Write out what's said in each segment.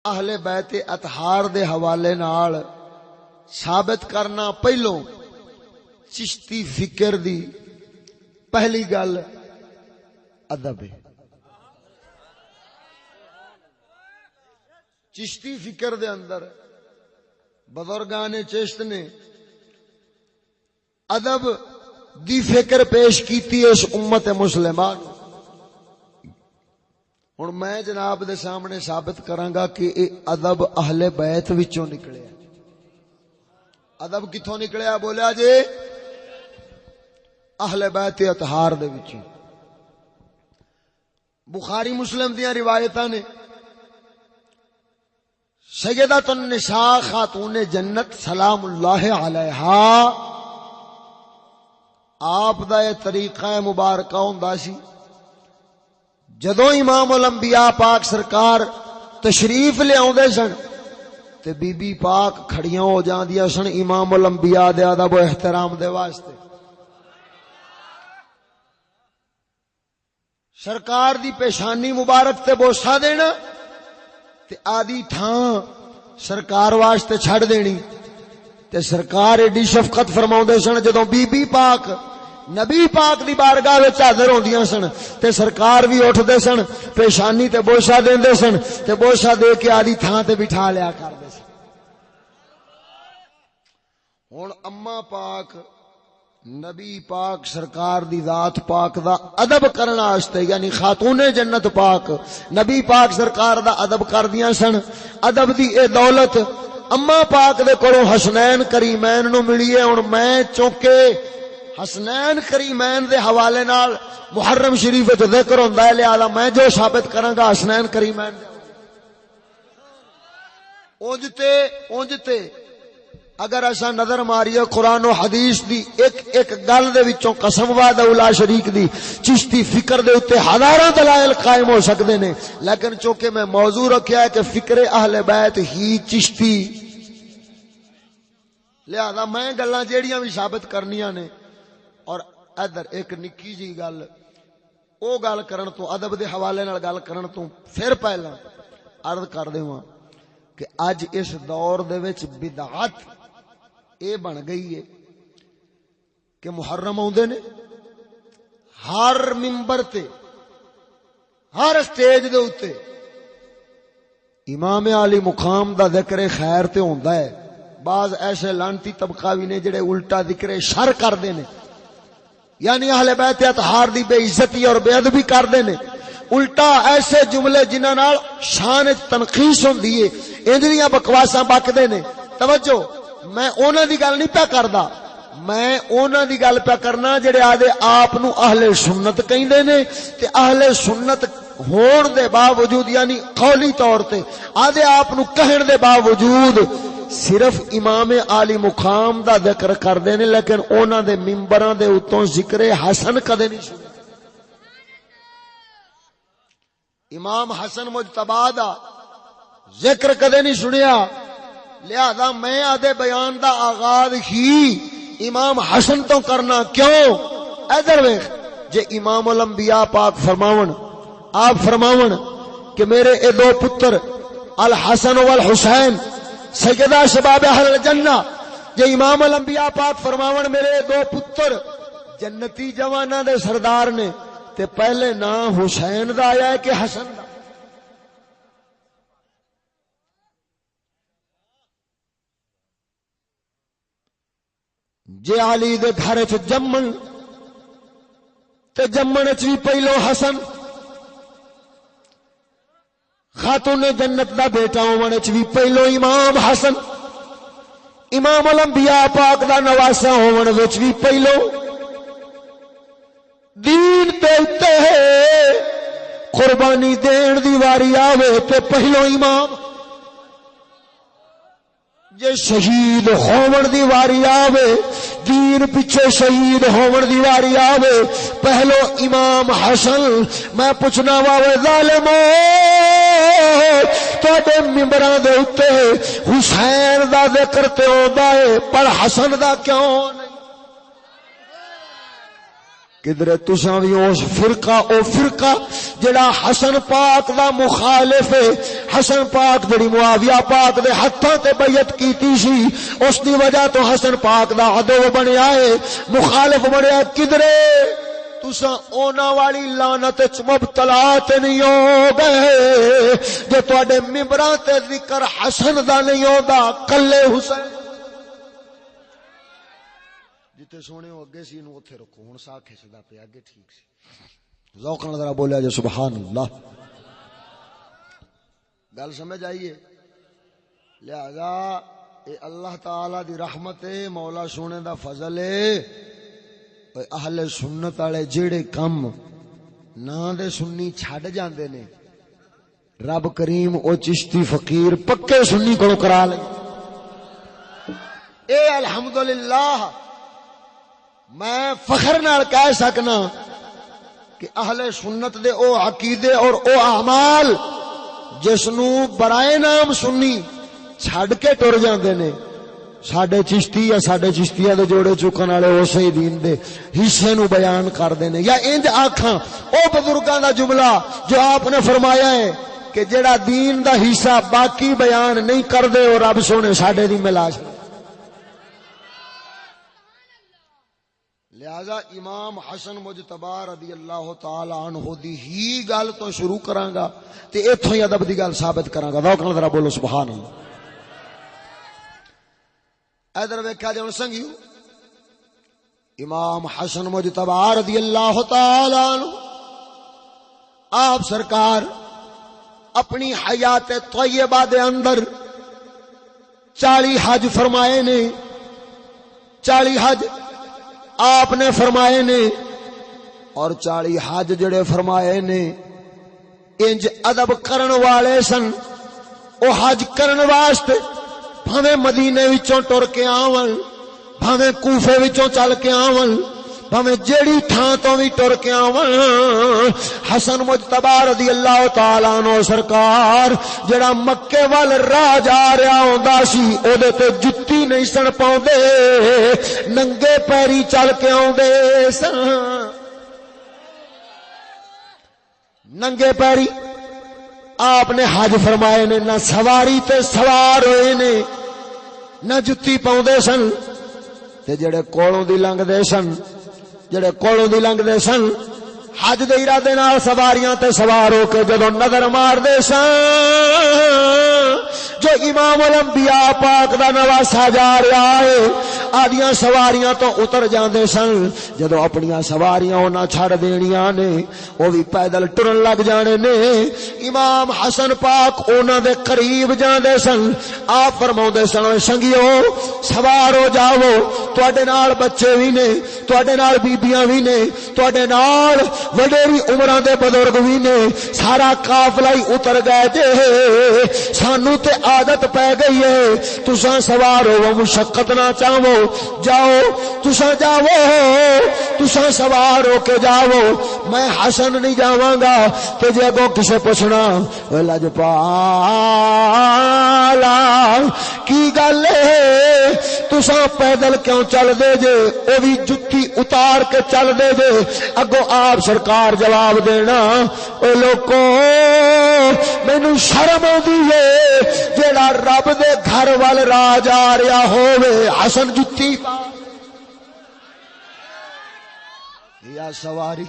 اہل بیت اطہار دے حوالے نال ثابت کرنا پہلو چشتی فکر دی پہلی گل ادب ہے. چشتی فکر دے اندر بزرگان چشت نے ادب دی فکر پیش کیتی اس امت مسلمان. ہن میں جناب دے سامنے ثابت کراں گا کہ اے ادب اہل بیت وچوں نکلیا. ادب کتھوں نکلیا بولیا جی؟ اہل بیت اطہار دے وچوں. بخاری مسلم دیاں روایتاں نے سیدۃ النساء خاتون جنت سلام اللہ علیہا آپ دا یہ طریقہ مبارکہ ہوندا سی جدوں امام الانبیاء پاک سرکار تشریف لے آوندے سن تے بی بی پاک کھڑیاں ہو جاندیاں سن امام الانبیاء دے ادب و احترام دے واسطے. سرکار دی پیشانی مبارک تے بوسہ دینا تے آدھی تھاں سرکار واسطے چھڑ دینی تے سرکار ایڈی شفقت فرماؤندے سن جدوں بی بی پاک نبی پاک دی بارگاہ وچ حاضر ہوندیاں سن تے سرکار بھی اٹھدے سن پیشانی تے بوسہ دیندے سن تے بوسہ دے کے آدھی تھاں تے بٹھا لیا کردے سن. ہن اما پاک نبی پاک سرکار دی ذات پاک دا ادب کرنا واسطے یعنی خاتون جنت پاک نبی پاک سرکار دا ادب کردیاں سن. ادب دی اے دولت اما پاک دے کولوں حسنین کریمین نو ملی ہے. ہن میں چونکہ حسنین کریمین دے حوالے نال محرم شریف وچ ذکر ہوندا ہے لہذا میں جو ثابت کراں گا حسنین کریمین اونج تے اگر ایسا نظر ماریے قرآن و حدیث دی ایک گل دے وچوں قسم وعدہ لا شریک دی چشتی فکر دے اوتے ہزاراں دلائل قائم ہو سکدے نے لیکن چونکہ میں موضوع رکھیا ہے کہ فکر اہل بیت ہی چشتی لہذا میں گلاں جیڑیاں بھی ثابت کرنیاں نے. اور ادھر ایک نکی جی گل او گل کرن تو ادب دے حوالے نال گل کرن تو پھر پہلا عرض کر دیواں کہ اج اس دور دے وچ بدعت اے بن گئی ہے کہ محرم آوندے نے ہر منبر تے ہر سٹیج دے اوتے امام علی مقام دا ذکر خیر تے ہوندا ہے. بعض ایسے لانتی طبقہ بھی نے جڑے الٹا ذکر شر کردے نے یعنی اہل بیت اطہار دی بے عزتی اور بے ادبی کردے نے. الٹا ایسے جملے جنہاں نال شان تنقیص ہوندی ہے انج دیاں بکواساں بکدے نے. توجہ میں انہاں دی گل نہیں پیا کردا میں انہاں دی گل پیا کرنا جڑے آدے آپ نو اہل سنت کہندے نے تے اہل سنت ہون دے باوجود یعنی قولی طور تے آدے آپ نو کہن دے باوجود صرف امام عالی مقام دا ذکر کردے نے لیکن انہاں دے منبراں دے اتوں ذکر حسن کدے نہیں سنیا. امام حسن مجتبی دا ذکر کدے نہیں سنیا. لہذا میں آدھے بیان دا آغاز ہی امام حسن تو کرنا کیوں؟ ادھر ویکھ جے امام الانبیاء پاک فرماون آپ فرماون کہ میرے اے دو پتر الحسن والحسین سیدہ شباب اہل الجنہ جے امام الانبیاء پاک فرماون میرے دو پتر جنتی جواناں دے سردار نے تے پہلے نام حسین دا آیا ہے کہ حسن دا؟ جے علی دے گھر وچ جمن تے جمن وچ بھی پہلو حسن خاتون جنت دا بیٹا ہون وچ بھی پہلو امام حسن امام الانبیاء پاک دا نواسا ہون وچ بھی پہلو دین تے اتے قربانی دین دی واری آوے تے پہلو امام جے شہید ہون دی واری آوے دین پیچھے شہید ہون دی واری آوے پہلو امام حسن. میں پوچھنا واوے ظالمو تواڈے منبراں دے اوتے حسین دا ذکر تے ہوندا ہے پر حسن دا کیوں نہیں؟ کدھر تساں بھی اس فرقہ جڑا حسن پاک دا مخالف ہے، حسن پاک جڑی معاویہ پاک دے ہتھاں تے بیعت کیتی سی اس دی وجہ تو حسن پاک دا عدو بنیا ہے، مخالف بنیا، کدھر تساں اونا والی لعنت وچ مبتلا تے نہیں ہو گئے جو تواڈے ممبراں تے ذکر حسن دا نہیں ہوندا، کلے حسین جتے سونے ہو اگے سی نو اوتھے رکھو، ہن سا کھچدا پیا اگے ٹھیک سی، ذوق نال ذرا بولیا جو سبحان اللہ، گل سمجھ آئیے؟ لہذا اے اللہ تعالی دی رحمت ہے، مولا سونے دا فضل ہے، اہل سنت والے جیڑے کم نا دے سنی چھڈ جاندے نے رب کریم او چشتی فقیر پکے سنی کو کرا لے۔ اے الحمدللہ میں فخر نال کہہ سکنا کہ اہل سنت دے او عقیدے اور او اعمال جس نو برائے نام سنی چھڈ کے ٹر جاندے نے، ساڈے چشتی یا ساڈے چشتیاں دے جوڑے چکن والے اسی دین دے حصے نو بیان کردے نے، یا انج آکھاں او بزرگاں دا جملہ جو آپ نے فرمایا ہے کہ جڑا دین دا حصہ باقی بیان نہیں کردے او رب سونے ساڈے دی ملا چھڑے۔ لہذا امام حسن مجتبی رضی اللہ تعالی عنہ دی ہی گل تو شروع کراں گا تے ایتھوں ہی ادب دی گل ثابت کراں گا، ذوق نال ذرا بولو سبحان اللہ۔ ادھر ویکھا جے ہن سنگیو، امام حسن مجتبی رضی اللہ تعالی عنہ آپ سرکار اپنی حیات طیبہ دے اندر 40 حج فرمائے نے، 40 حج آپ نے فرمائے نے، اور 40 حج جڑے فرمائے نے انج ادب کرن والے سن، او حج کرن واسطے بھاویں مدینے وچوں ٹر کے آون، بھاویں کوفے وچوں چل کے آون، بھاویں جیڑی تھاں تو بھی ٹر کے آون، حسن مجتبی رضی اللہ تعالی عنہ سرکار جڑا مکے وال راہ جا رہا ہوندا سی او دے تے جُتی نہیں سن پاوندے، ننگے پیری چل کے آوندے سن، ننگے پیری آپ نے حج فرمائے نے، نہ سواری تے سوار ہوئے نے، نہ جُتی پاوندے سن، تے جڑے کولوں دی لنگ دے سن، جڑے کولوں دی لنگ دے سن حج دے ارادے نال سواریاں تے سوار ہو کے جدوں نظر مار دے سن جو امام الانبیاء پاک دا نواسا جا رہا ہے، آدیاں سواریاں تو اتر جاندے سن، جدوں اپنیاں سواریاں انہاں چھڑ دینیاں نے او بھی پیدل ٹرن لگ جانے نے، امام حسن پاک انہاں دے قریب جاندے سن، آپ فرماؤندے سن سنگیو سوار ہو جاؤ، تواڈے نال بچے بھی نے، تواڈے نال بیبییاں بھی نے، تواڈے نال وڈیری عمراں دے بزرگ بھی نے، سارا قافلہ ہی اتر گئے جے، سانو تے عادت پہ گئی ہے، تساں سوار ہو مشقت نہ چاہو، جاؤ تساں جاؤ، تساں سوار ہو کے جاؤ، میں حسن نہیں جاواں گا، تے جے اگوں کسے پوچھنا لجپالا کی گل ہے تساں پیدل کیوں چل دے جے، او بھی جُتی اتار کے چل دے جے، اگوں آپ سرکار جواب دینا اے لوکو مینوں شرم آندی ہے جیڑا رب دے گھر وال راہ جا رہا ہووے حسن جُتی یا سواری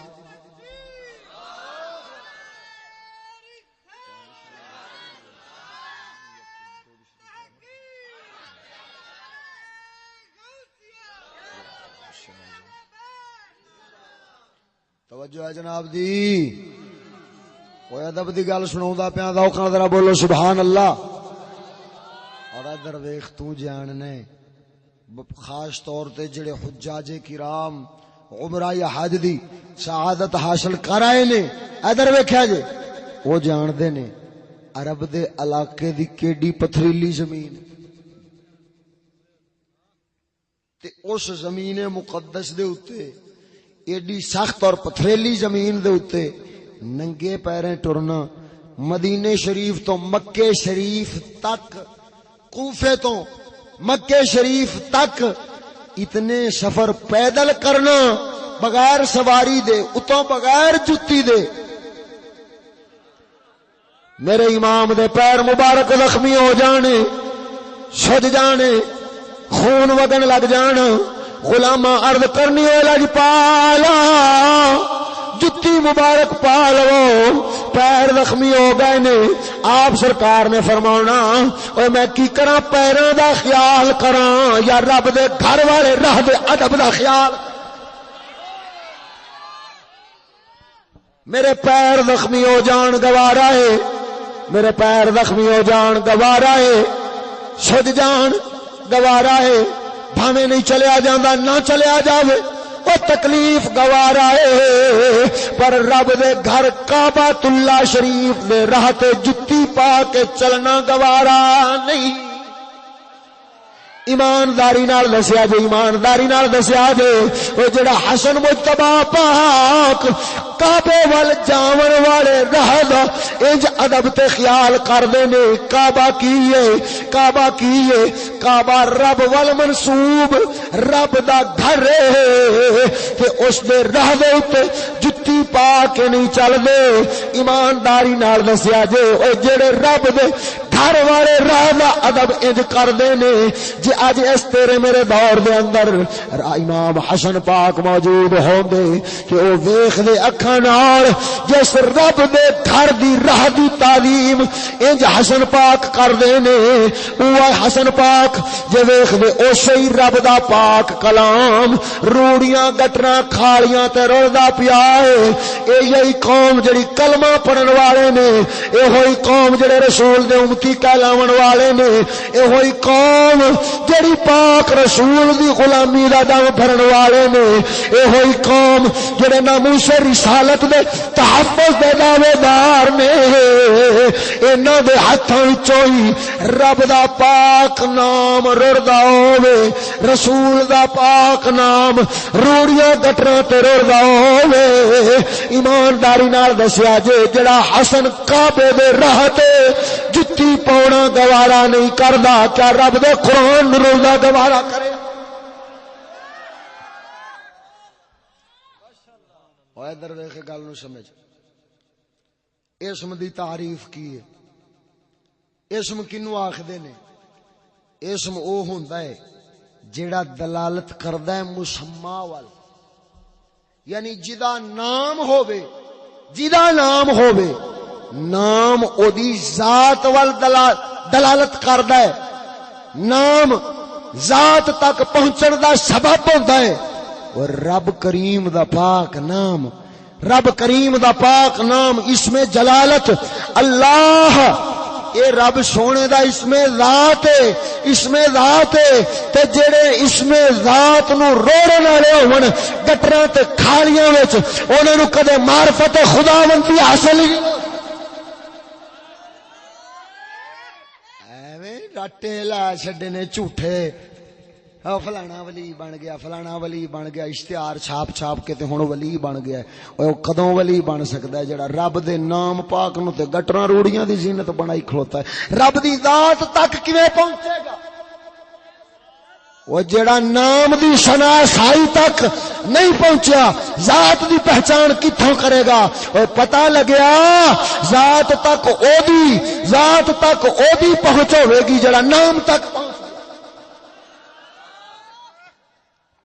توجہ ہے جناب دی، کوئی ادب دی گل سناوندا پیا، ذوق نال ذرا بولو سبحان اللہ۔ اور ادھر ویکھ تو جاننے خاص طور تے جڑے حجاج کرام عمرہ یا حج دی سعادت حاصل کر آئے نے، ادھر ویکھیا جے وہ جان دے نے عرب دے علاقے دی کیڈی پتھریلی زمین، تے اس زمین مقدس دے اوتے ایڈی سخت اور پتھریلی زمین دے اوتے ننگے پیریں ٹرنا، مدینے شریف تو مکے شریف تک، کوفے تو مکے شریف تک اتنے سفر پیدل کرنا، بغیر سواری دے اتوں بغیر جتی دے میرے امام دے پیر مبارک زخمی ہو جانے سج جانے خون وگن لگ جانا غلاماں عرض کرنی ہو لجپالا جتی مبارک پا لو پیر زخمی ہو گئے نے آپ سرکار نے فرمانا اور میں کی کراں پیراں دا خیال کراں یا رب دے گھر والے راہ دے ادب دا خیال میرے پیر زخمی ہو جان گوارا ہے میرے پیر زخمی ہو جان گوارا ہے سج جان گوارا ہے بھاویں نہیں چلیا جاندا نہ چلیا جاوے او تکلیف گوارا ہے پر رب دے گھر کعبۃ اللہ شریف دے راہ تے جتی پا کے چلنا گوارا نہیں ایمانداری نال دسیا جے ایمانداری نال دسیا جے او جڑا حسن مجتبی پاک کعبے وال جاون والے راہ دا انج ادب تے خیال کردے نے کعبہ کیے کعبہ کیے کعبہ رب وال منسوب رب دا گھر ہے تے اس دے راہ دے اوتے جتی پا کے نہیں چل دے ایمانداری نال دسیا جے او جڑے رب دے گھر والے راہ دا ادب انج کردے نے جے اج اس تیرے میرے دور دے اندر امام حسن پاک موجود ہوندے کہ او ویکھ دے اکھاں نال جس رب دے گھر دی راہ دی تعلیم انج حسن پاک کردے نے او حسن پاک جے ویکھ دے اوسے ہی رب دا پاک کلام روڑیاں گٹراں کھالیاں تے رلدا پیا اے یہی قوم جڑی کلمہ پڑھن والے نے اے ہوئی قوم جڑے رسول دے امتی کہلاون والے نے اے ہوئی قوم جڑی پاک رسول دی غلامی دا دم بھرن والے نے اے ہوئی قوم جڑے ناموس رسالت دے تحفظ دے دعوے دار نے انہاں دے ہتھاں وچوں ہی رب دا پاک نام رڑدا ہووے رسول دا پاک نام روڑیاں گٹراں تے رڑدا ہووے ایمانداری نال دسیا جے جڑا حسن کعبے دے راہ تے جتی پاؤنا گوارا نہیں کردا کیا رب دے قرآن رڑدا گوارا کرے اوے ادھر ویکھ گل نو سمجھ اسم دی تعریف کی ہے اسم کینو آکھدے نے اسم او ہوندا ہے جیڑا دلالت کردا ہے مسمى وال یعنی جدا نام ہووے جدا نام ہووے نام او دی ذات وال دلالت کردا ہے نام ذات تک پہنچن دا سبب ہوندا ہے اور رب کریم دا پاک نام رب کریم دا پاک نام اسم جلالت اللہ اے رب سونے دا اسم ذات ہے اسم ذات ہے تے جڑے اسم ذات نو روڑن والے ہون گٹراں تے کھالیاں وچ انہاں نو کدے معرفت خداوندی حاصل ہی ایویں رٹے لا چھڈے نے جھوٹے فلانا ولی بن گیا فلانا ولی بن گیا اشتہار چھاپ چھاپ کے تے ہن ولی بن گیا او کدوں ولی بن سکدا ہے جڑا رب دے نام پاک نو تے گٹراں روڑیاں دی زینت بنائی کھلوتا ہے رب دی ذات تک کیویں پہنچے گا وہ جڑا نام دی شناسائی تک نہیں پہنچیا ذات دی پہچان کتھوں کرے گا اور پتہ لگیا ذات تک او دی پہنچ ہوے گی جڑا نام تک پہنچ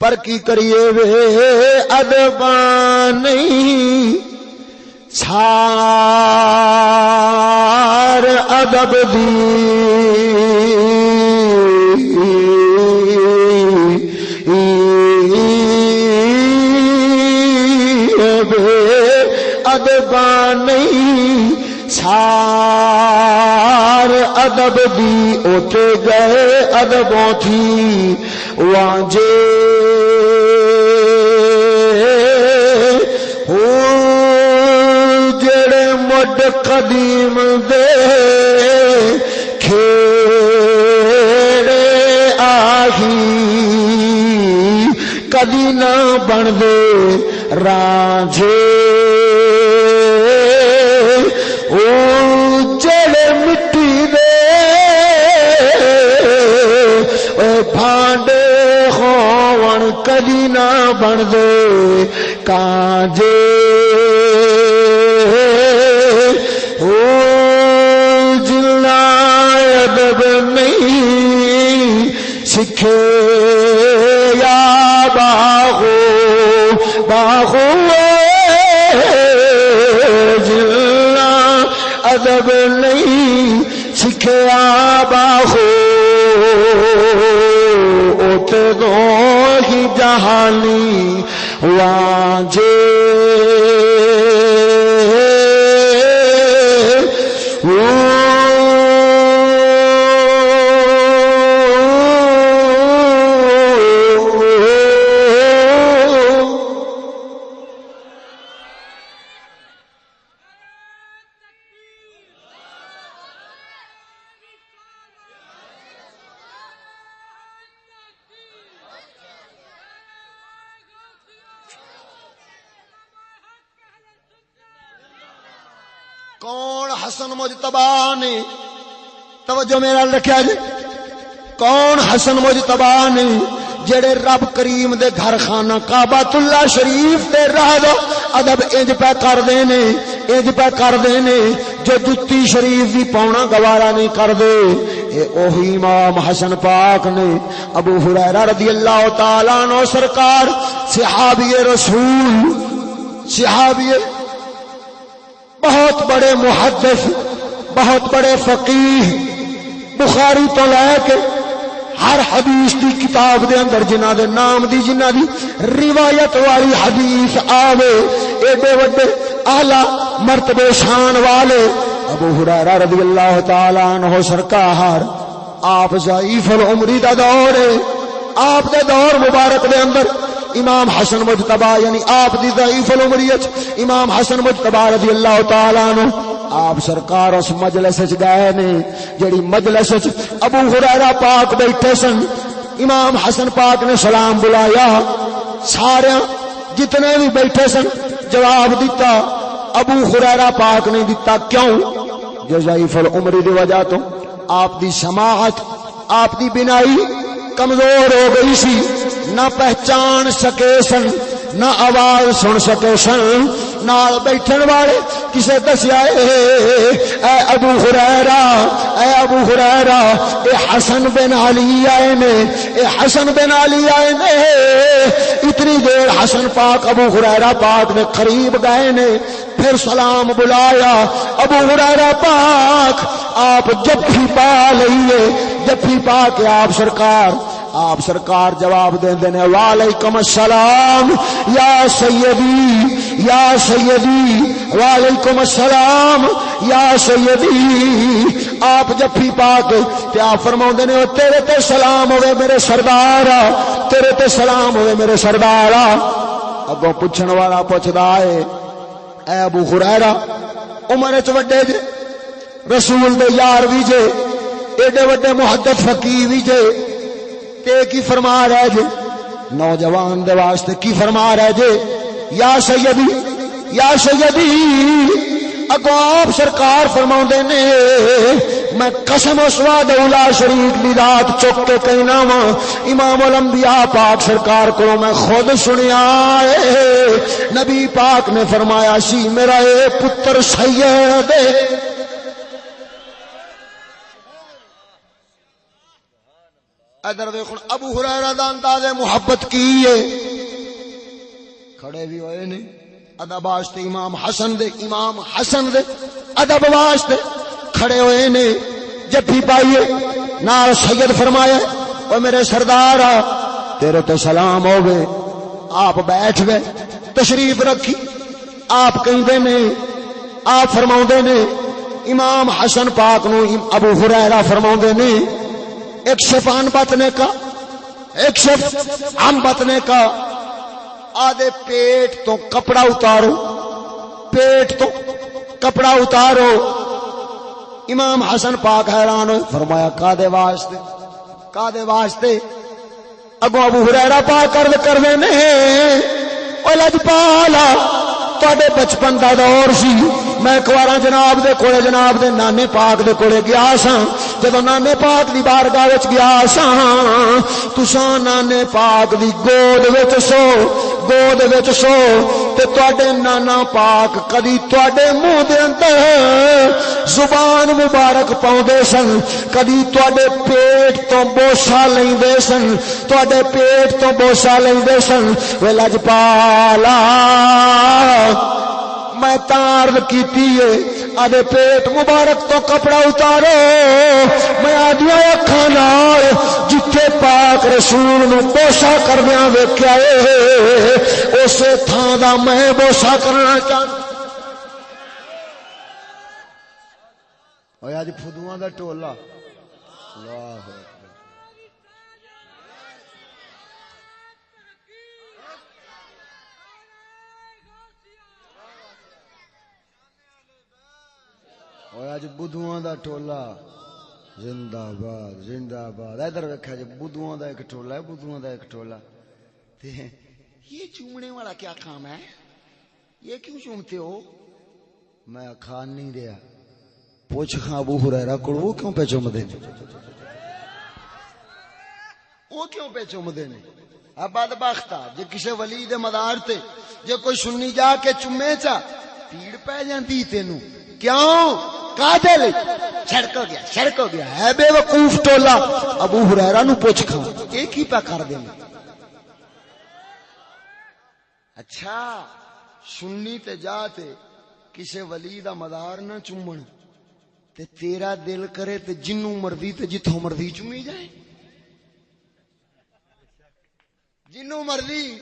پر کی کریے وے ادباں نہیں چھار ادب دی ادباں نہیں چھار ادب دی اوتے گئے ادبوں تھی وانجے جڑے مڈ قدیم دے کھیڑے آہی کدی نہ بن دے رانجھے جڑے مٹی دے بھانڈے ہون کدی نہ بن دے کانجے او جلا ادب نہیں سکھے یا باغو باغو جلا ادب نہیں سکھیا باغو اوتے دو ہی جہانی وانجے کون حسن مجتبی نے توجہ میرا رکھیا جی کون حسن مجتبی نے جڑے رب کریم دے گھر خانہ کعبۃ اللہ شریف تے راہ دا ادب انج پہ کر دے نے انج پہ کر دے نے جو جتی شریف بھی پاؤنا گوارا نہیں کر دے اے اوہی امام حسن پاک نے ابو ہریرہ رضی اللہ تعالی عنہ سرکار صحابی رسول صحابی بہت بڑے محدث بہت بڑے فقیہ بخاری تو لے کے ہر حدیث دی کتاب دے اندر جنہ دے نام دی جنہ دی روایت والی حدیث آوے ایڈے وڈے اعلی مرتبے شان والے ابو ہریرہ رضی اللہ تعالی عنہ سرکار آپ ضعیف العمری دا دور ہے آپ دے دور مبارک دے اندر امام حسن مجتبی یعنی آپ دی ضعیف العمریت امام حسن مجتبی رضی اللہ تعالی عنہ آپ سرکار اس مجلس وچ گئے نے جڑی مجلس وچ ابو ہریرہ پاک بیٹھے سن امام حسن پاک نے سلام بلایا سارے جتنے بھی بیٹھے سن جواب دیتا ابو ہریرہ پاک نے دیتا کیوں جو ضعیف العمری دی وجہ تو آپ دی سماعت آپ دی بینائی کمزور ہو گئی سی نہ پہچان سکے سن نہ آواز سن سکے سن نال بیٹھن والے کسے دسیا اے ابو ہریرہ اے حسن بن علی آئے نے اے حسن بن علی آئے نے اتنی دیر حسن پاک ابو ہریرہ پاک نے قریب گئے نے پھر سلام بلایا ابو ہریرہ پاک آپ جپھی پا لئیے جپھی پا کے آپ سرکار جواب دیں دینے وعلیکم السلام یا سیدی وعلیکم السلام یا سیدی آپ جفی پا کے تے آپ فرماؤں دینے تیرے تے سلام ہوئے میرے سردارا تیرے تے سلام ہوئے میرے سردارا اگو پوچھن والا پوچھدا ہے اے ابو ہریرہ عمر وچ وڈے جے رسول دے یار وی جے ایڈے وڈے محدث فقیہ وی جے تے کی فرما رہے جے نوجوان دے واسطے کی فرما رہے جے یا سیدی اگو آپ سرکار فرماؤں دینے میں قسم اسواد اولا شریک دی ذات چک کے کہنا وا امام الانبیاء پاک سرکار کو میں خود سنیا نبی پاک نے فرمایا سی میرا اے پتر سید ادھر دیکھو ابو ہریرہ دا انداز محبت کی ہے کھڑے بھی ہوئے نے ادب واسطے امام حسن دے ادب واسطے کھڑے ہوئے نے جفی پائیے نال سید فرمایا او میرے سردار تیرے تو سلام ہو گئے آپ بیٹھ گئے تشریف رکھی آپ کہندے نے آپ فرماؤندے نے امام حسن پاک نو ابو ہریرہ فرماؤندے نے ایک شف عن بطنے کا ایک شف عن بطنے کا آدھے پیٹ تو کپڑا اتارو پیٹ تو کپڑا اتارو امام حسن پاک حیران ہوئے فرمایا کادے واسطے اگو ابو ہریرہ پاک کر دے نے او لجپالا تواڈے بچپن دا دور سی میں ایک بار جناب دے نانے پاک دے کولے گیا ساں جدوں نانے پاک دی بارگاہ وچ گیا ساں تساں نانے پاک دی گود وچ سو گود وچ سو تے تواڈے نانا پاک کدی تواڈے منہ دے اندر زبان مبارک پاؤندے سن کدی تواڈے پیٹ تو بوسا لیندے سن تواڈے پیٹ تو بوسا لیندے سن وے لجپالا میں تارد کیتی ہے آدھے پیٹ مبارک تو کپڑا اتارو میں آدھیا اکھاں نال جتھے پاک رسول نو بوسا کردیاں ویکھیا اے اسے تھاں دا میں بوسا کرنا چاہتا اوے اج فدواں دا ٹولا اللہ اج بدھواں دا ٹولا زندہ باد زندہ باد ادھر ویکھا جی بدھواں دا ایک ٹولا ہے بدھواں دا ایک ٹولا تے یہ چومنے والا کیا کام ہے یہ کیوں چومتے ہو میں کھان نہیں دیا پوچھ خاں ابو ہریرہ کو وہ کیوں پہ چوم دے وہ کیوں پہ چوم دے اب بدبختا جے کسے ولی دے مدار تے جے کوئی سنی جا کے چومے چا پیڑ پہ جاندی تینوں کیوں قاتل چھڑک ہو گیا ہے بے وقوف ٹولا ابو ہریرہ نو پوچھ کھا ایک ہی پہ کر دینا اچھا سنی تے جاتے کسے ولی دا مدار نہ چومن تے تیرا دل کرے تے جنوں مردی تے جتھوں مردی چومی جائے جنوں مردی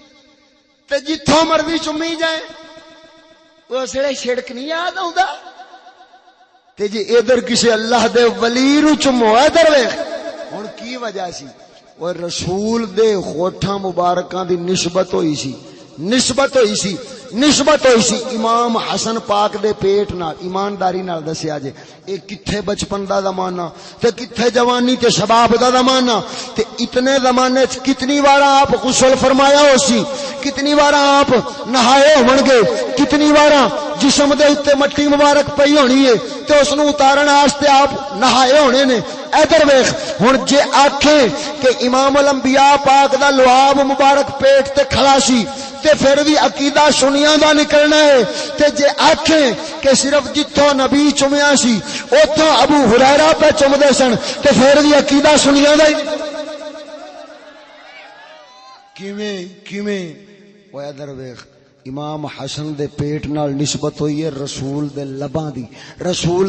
تے جتھوں مردی چومی جائے وہ سڑے چھڑک نہیں یاد آؤندا تے جی ادھر کسی اللہ دے ولی نو چمو ادھر ویکھ ہن کی وجہ سی او رسول دے ہوٹھاں مبارکاں دی نسبت ہوئی سی امام حسن پاک دے پیٹ نال ایمانداری نال دسیا جے اے کتھے بچپن دا زمانہ تے کتھے جوانی تے شباب دا زمانہ تے اتنے زمانے چ کتنی بار آپ غسل فرمایا ہو سی کتنی بار آپ نہائے ہون گے کتنی بار جسم دے اوتے مٹی مبارک پئی ہونی ہے تے اس نو اتارن واسطے آپ نہائے ہونے نے ادھر ویکھ ہن جے آکھیں کہ امام الانبیاء پاک دا لعاب مبارک پیٹ تے کھڑا سی تے پھر بھی عقیدہ سنیاں دا نکلنا ہے تے جے آکھیں کہ صرف جتھوں نبی چمیا سی اوتھوں ابو ہریرہ پہ چمدے سن تے پھر بھی عقیدہ سنیاں دا کیویں او ادھر ویکھ امام حسن دے پیٹ نال نسبت ہوئی ہے رسول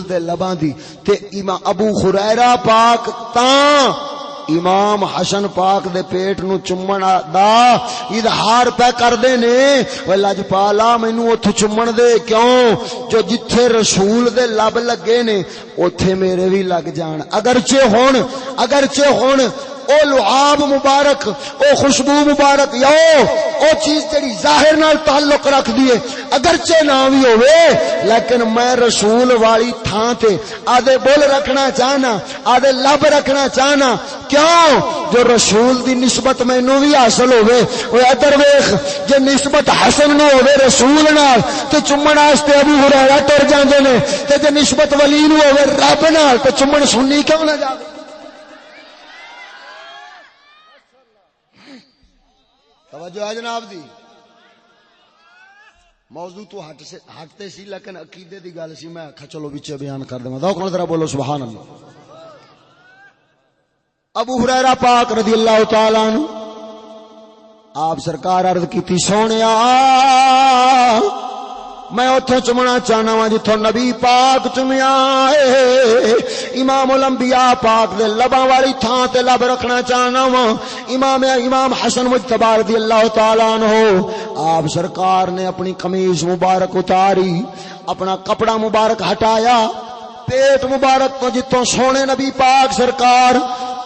دے لباں دی تے امام ابو ہریرہ پاک تاں امام حسن پاک دے پیٹ نو چمن دا اظہار پہ کر دے نے او لجپالا مینوں اوتھے چمن دے کیوں جو جتھے رسول دے لب لگے نے اوتھے میرے بھی لگ جان اگرچہ ہون او لعاب مبارک او خوشبو مبارک یا او چیز تیری ظاہر نال تعلق رکھ دیے اگرچہ نہ بھی ہوئے لیکن میں رسول والی تھاں تے آدھے بول رکھنا چاہنا آدھے لب رکھنا چاہنا کیوں جو رسول دی نسبت مینوں بھی حاصل ہوئے او ادھر ویکھ جے نسبت حسن نو ہوئے رسول نال تے چمن واسطے ابو ہریرہ ٹر جاندے نے تے جے نسبت ولی نو ہوئے رب نال تے چمن سنی کیوں نہ جاوے توجہ ہے جناب دی موضوع تو ہٹتے سی لیکن عقیدے دی گل سی میں آکھا چلو وچ بیان کر دواں ذوق نال ذرا بولو سبحان اللہ ابو ہریرہ پاک رضی اللہ تعالی عنہ آپ سرکار عرض کیتی سونیا میں اتھوں چمنا چاہنا وا جتھوں نبی پاک چمیا اے امام الانبیاء پاک دے لباں والی تھاں تے لب رکھنا چاہنا وا امام حسن مجتبی رضی اللہ تعالی عنہ آپ سرکار نے اپنی قمیض مبارک اتاری اپنا کپڑا مبارک ہٹایا پیٹ مبارک تو جتوں سونے نبی پاک سرکار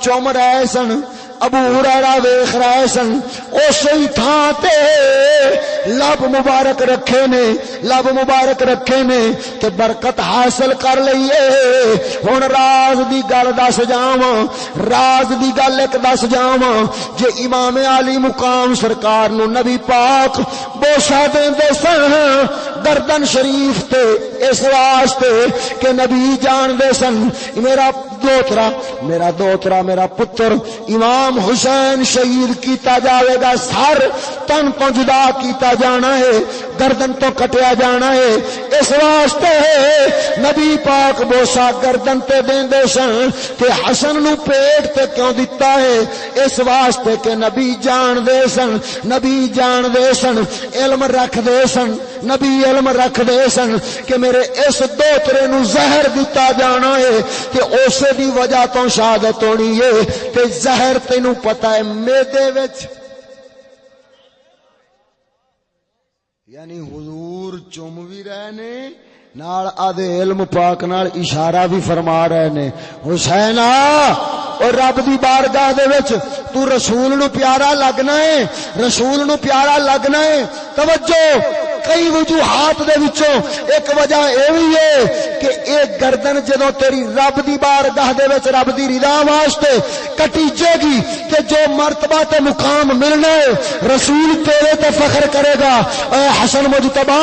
چوم رہے سن ابو ہریرہ ویکھ رہے سن اسی تھاں تے لب مبارک رکھے نے تے برکت حاصل کر لئیے ہن راز دی گل دس جاواں جے امام علی مقام سرکار نو نبی پاک بوسا دیندے سن گردن شریف تے اس واسطے کہ نبی جان دے سن میرا دوترا میرا پتر امام حسین شہید کیتا جاوے گا، سر تن تو جدا کیتا جانا ہے، گردن تو کٹیا جانا ہے۔ اس واسطے نبی پاک بوسا گردن تے دیندے سن کہ حسن نو پیٹ تے کیوں دتا ہے؟ اس واسطے کہ نبی جان دے سن علم رکھ دے سن، نبی علم رکھ دے سن کہ میرے اس دوترے نو زہر دتا جانا ہے کہ اسے دی وجہ تو شہادت ہونی ہے کہ زہر تینوں پتہ ہے میدے وچ، یعنی حضور چوم بھی رہے نے نال آدھے علم پاک نال اشارہ بھی فرما رہے نے، حسین اور رب دی بارگاہ دے وچ تو رسول نو پیارا لگنا ہے، رسول نو پیارا لگنا ہے۔ توجہ، کئی وجوہات دے وچوں ایک وجہ اے وی ہے کہ ایک گردن جدوں تیری رب دی بارگاہ دے وچ رب دی رضا واسطے کٹیجے گی کہ جو مرتبہ تے مقام ملنا ہے رسول تیرے تے فخر کرے گا، اے حسن مجتبی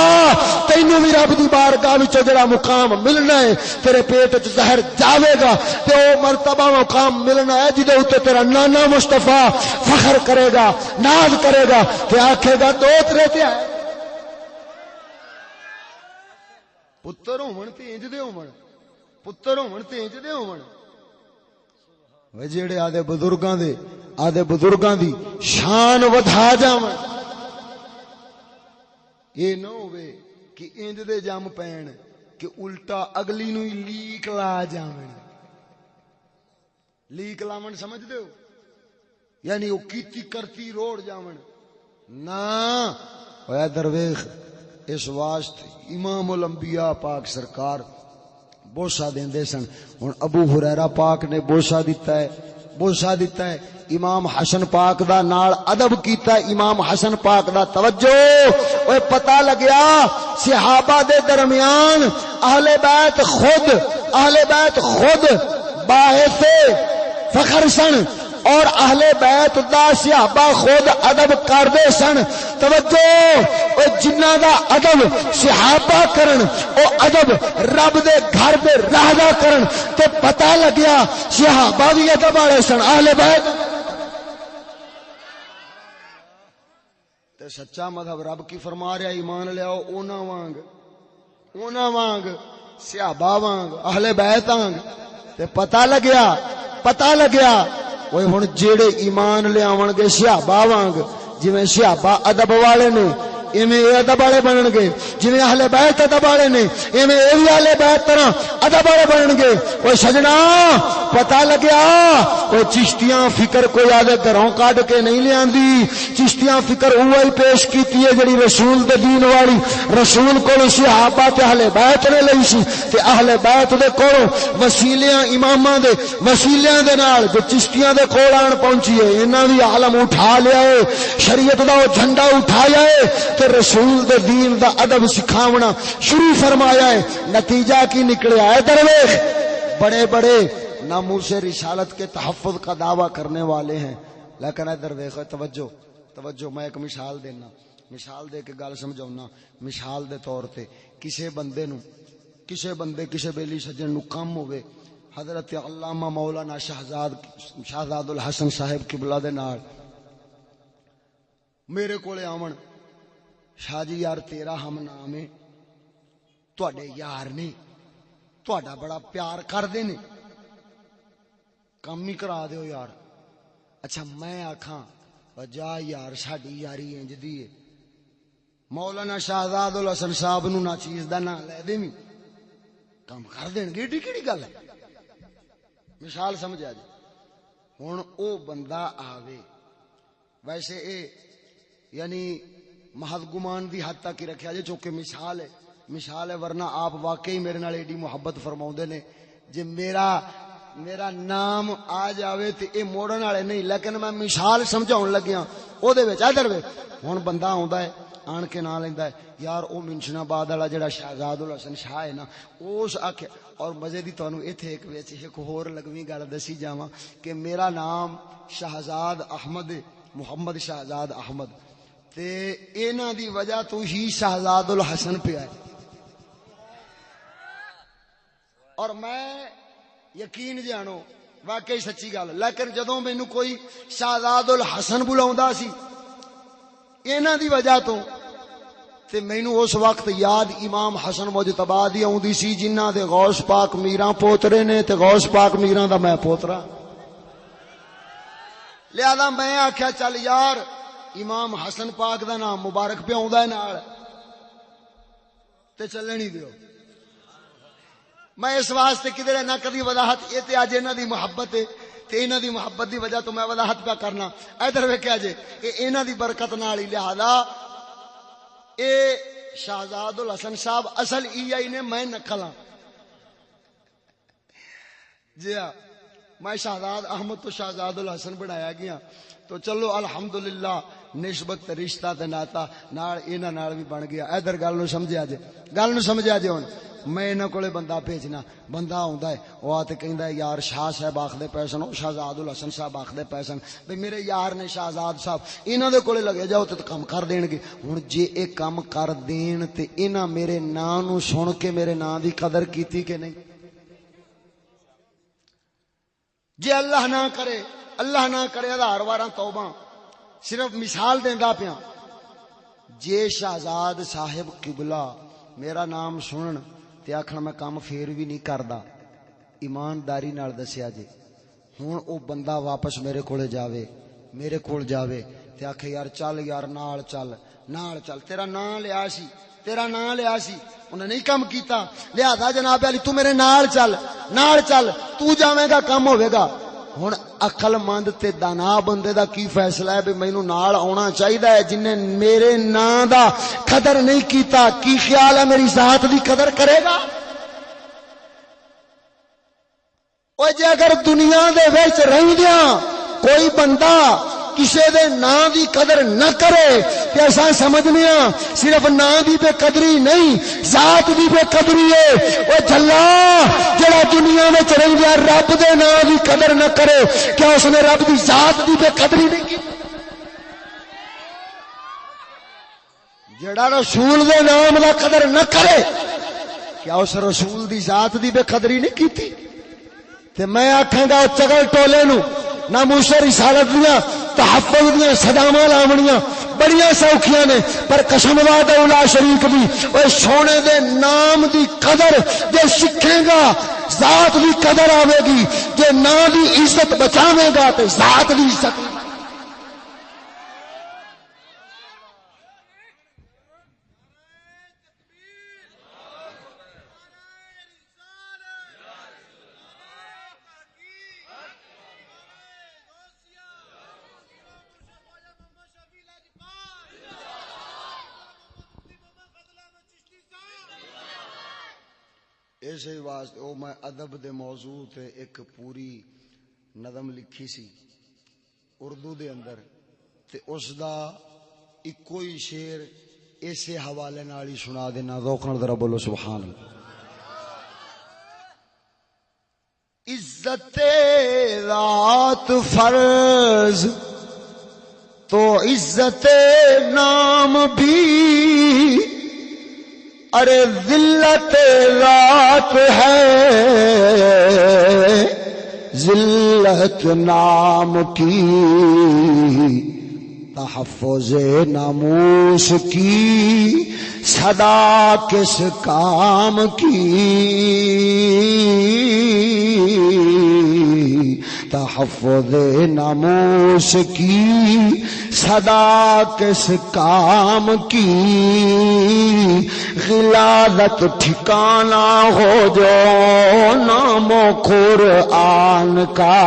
تینوں بھی رب دی بارگاہ وچ جڑا مقام ملنا ہے تیرے پیٹ وچ زہر جاوے گا تے او مرتبہ مقام ملنا ہے جدے اوتے تیرا نانا مصطفی فخر کرے گا، ناز کرے گا تے آکھے گا دوترے تے ہے پتر ہون تے انج دے ہون، پتر ہون تے انج دے ہون۔ وے جڑے آدے بزرگاں دی شان ودھا جاون، اے نہ ہوئے کہ انج دے جم پین کہ الٹا اگلی نو لیک لا جاون۔ لیک لاون سمجھ دے ہو، یعنی او کیتی کرتی روڑ جاون نا۔ اے درویش اس واسطے امام الانبیاء پاک سرکار بوسا دیندے سن۔ ہن ابو ہریرہ پاک نے بوسا دیتا ہے، امام حسن پاک دا نال ادب کیتا ہے، امام حسن پاک دا توجہ اوے پتہ لگیا صحابہ دے درمیان اہل بیت خود باعث فخر سن اور اہل بیت دا صحابہ خود ادب کردے سن۔ توجہ، او جنہ دا ادب صحابہ کرن او ادب رب دے گھر دے راہ دا کرن تے پتہ لگیا صحابہ بھی ادب والے سن، اہل بیت تے سچا مذہب رب کی فرما رہا ایمان لیاؤ اونا وانگ صحابہ وانگ اہل بیت وانگ تے پتہ لگیا اوے ہن جیڑے ایمان لے آون گے صحابہ وانگ، جویں صحابہ ادب والے نے ایویں اے ادب والے بنن گے، جویں اہل بیت ادب والے نے ایویں اے وی اہل بیت طرح ادب والے بنن گے۔ اوے سجنا پتہ لگیا او چشتیاں فکر کوئی آدھے گھروں کڈ کے نہیں لیاندی، چشتیاں فکر اوہی پیش کیتی ہے جڑی رسول دے دین والی رسول کولوں صحابہ تے اہل بیت نے لئی سی تے اہل بیت دے کولوں وسیلیاں اماماں دے وسیلیاں دے نال جو چشتیاں دے کول آن پہنچی ہے انہاں وی عالم اٹھا لیا ہے، شریعت دا او جھنڈا اٹھایا ہے تے رسول دے دین دا ادب سکھاونا شروع فرمایا ہے۔ نتیجہ کی نکلیا ہے درویش بڑے ناموس رسالت کے تحفظ کا دعویٰ کرنے والے ہیں، لیکن اے درویش توجہ میں ایک مثال دے کے گل سمجھاؤنا۔ مثال دے طور تے کسے بیلی سجن نو کم ہوئے، حضرت علامہ مولانا شہزاد الحسن صاحب قبلہ دے نال میرے کولے آون، شاہ جی یار تیرا ہم نام ہے، تواڈے یار نے تواڈا بڑا پیار کردے نے، کم ہی کرا دیو یار۔ اچھا میں آکھاں جا یار ساڈی یاری انج دی ہے، مولانا شہزاد الحسن صاحب نو نہ چیز دا نام لے دیویں کم کر دین گے، ایڈی کیڑی گل ہے؟ مثال سمجھا جی۔ ہن او بندہ آوے، ویسے اے یعنی محض گمان دی حد تک ہی رکھیا جے چونکہ مثال ہے، ورنہ آپ واقعی میرے نال ایڈی محبت فرماؤندے نے جے میرا نام آ جاوے تے اے موڑن والے نہیں، لیکن میں مثال سمجھاؤن لگیا او دے وچ ادھر وے ہن بندہ آوندا ہے آن کے نام لیندا ہے یار او منشن آباد والا جڑا شہزاد الحسن شاہ ہے نا اس آکھے۔ اور مزے دی تانوں ایتھے ایک ہور لگویں گل دسی جاواں کہ میرا نام شہزاد احمد محمد شہزاد احمد تے انہاں دی وجہ تو ہی شہزاد الحسن پہ آئے۔ اور میں یقین جانو واقعی سچی گل. لیکن جدوں مینوں کوئی شہزاد الحسن بلاوندا سی انہاں دی وجہ تو تے مینوں اس وقت یاد امام حسن مجتبی دی آوندی سی جنہاں دے غوث پاک میراں پوترے نے تے غوث پاک میراں دا میں پوترا. لہذا میں آکھیا چل یار امام حسن پاک دا نام مبارک پہ آوندا ہے نال تے چلن ہی دیو. میں اس واسطے کدھر نہ کدی وضاحت یہ تے اج انہاں دی محبت ہے تے انہاں دی محبت دی وجہ تو میں وضاحت پہ کرنا. ادھر ویکھیا جے کہ انہاں دی برکت نال ہی لہذا اے شہزاد الحسن صاحب اصل ای آئی نے میں نقل ہاں. جی ہاں میں شہزاد احمد تو شہزاد الحسن بنایا گیا تو چلو الحمدللہ نسبت رشتہ تے ناتا نال انہاں نال بھی بن گیا. ادھر گل نو سمجھیا جے ہن میں انہاں کولے بندہ بھیجنا بندہ آوندا ہے او تے کہندا ہے یار شاہ صاحب آکھدے پے سن شہزاد الحسن صاحب آکھدے پے سن بھئی میرے یار نے شہزاد صاحب انہاں دے کولے لگے جاؤ تے کم کر دین گے. ہن جے اے کم کر دین تے انہاں میرے ناں نو سن کے میرے ناں دی قدر کیتی کہ نہیں؟ جے اللہ نہ کرے ہزار واراں توبہ صرف مثال دیندا پیاں. جے شہزاد صاحب قبلہ میرا نام سنن تے آکھنا میں کام پھر بھی نہیں کردا ایمانداری نال دسیا جے ہن او بندہ واپس میرے کول جاوے تے آکھے یار چل یار نال چل تیرا نام لیا سی انہیں نہیں کم کیتا لہذا جناب علی تو میرے نال چل تو جاویں گا کم ہوے گا. ہن عقل مند تے دانا بندے دا کی فیصلہ ہے بھی مینوں نال آنا چاہیے جن نے میرے نام دا قدر نہیں کیتا کی خیال ہے میری ذات دی قدر کرے گا؟ او جے اگر دنیا دے وچ رہندیاں کوئی بندہ کسے دے نام دی قدر نہ کرے تے اساں سمجھنے ہاں صرف نام دی بے قدری نہیں ذات دی بے قدری ہے. او جھلا جڑا دنیا وچ رہندا رب دے نام دی قدر نہ کرے کیا اس نے رب دی ذات دی بے قدری نہیں کی؟ جڑا رسول دے نام دا قدر نہ کرے کیا اس رسول دی ذات دی بے قدری نہیں کیتی؟ تے میں آکھاں گا چگل ٹولے نو ناموس رسالت دیاں تحفظ دیاں صداماں لاونیاں بڑیاں سوکھیاں نے پر قسم وحدہ لا شریک دی اوے سونے دے نام دی قدر جے سکھے گا ذات دی قدر آوے گی. جے نام دی عزت بچاوے گا تے ذات دی عزت. اسی واسطے او میں ادب دے موضوع تے ایک پوری نظم لکھی سی اردو دے اندر تے اس دا ایک کوئی شعر ایسے حوالے نال ہی سنا دینا ذوق نال ذرا بولو سبحان اللہ. عزت ذات فرض تو عزت نام بھی ارے ذلت ذات ہے ذلت نام کی تحفظ ناموس کی صدا کس کام کی تحفظ ناموس کی صدا کس کام کی غلاظت ٹھکانہ ہو جو نام قرآن کا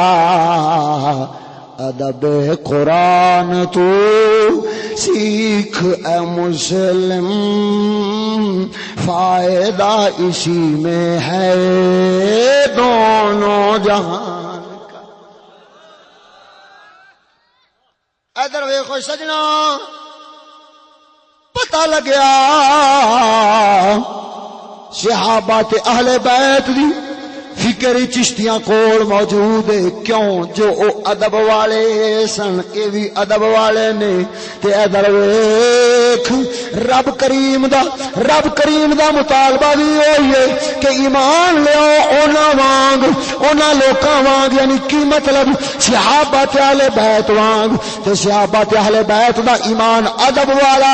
ادب قرآن تو سیکھ اے مسلم فائدہ اسی میں ہے دونوں جہان کا. ادھر ویکھو سجنا پتہ لگیا صحابہ تے اہل بیت دی فکر چشتیاں کول موجود ہے کیوں جو او ادب والے سن اے بھی ادب والے نے تے ادھر ویکھ رب کریم دا مطالبہ بھی ہوئی ہے کہ ایمان لیاؤ اونا وانگ اونا لوکاں وانگ، یعنی کی مطلب صحابہ اہل بیت وانگ، تے صحابہ اہل بیت دا ایمان ادب والا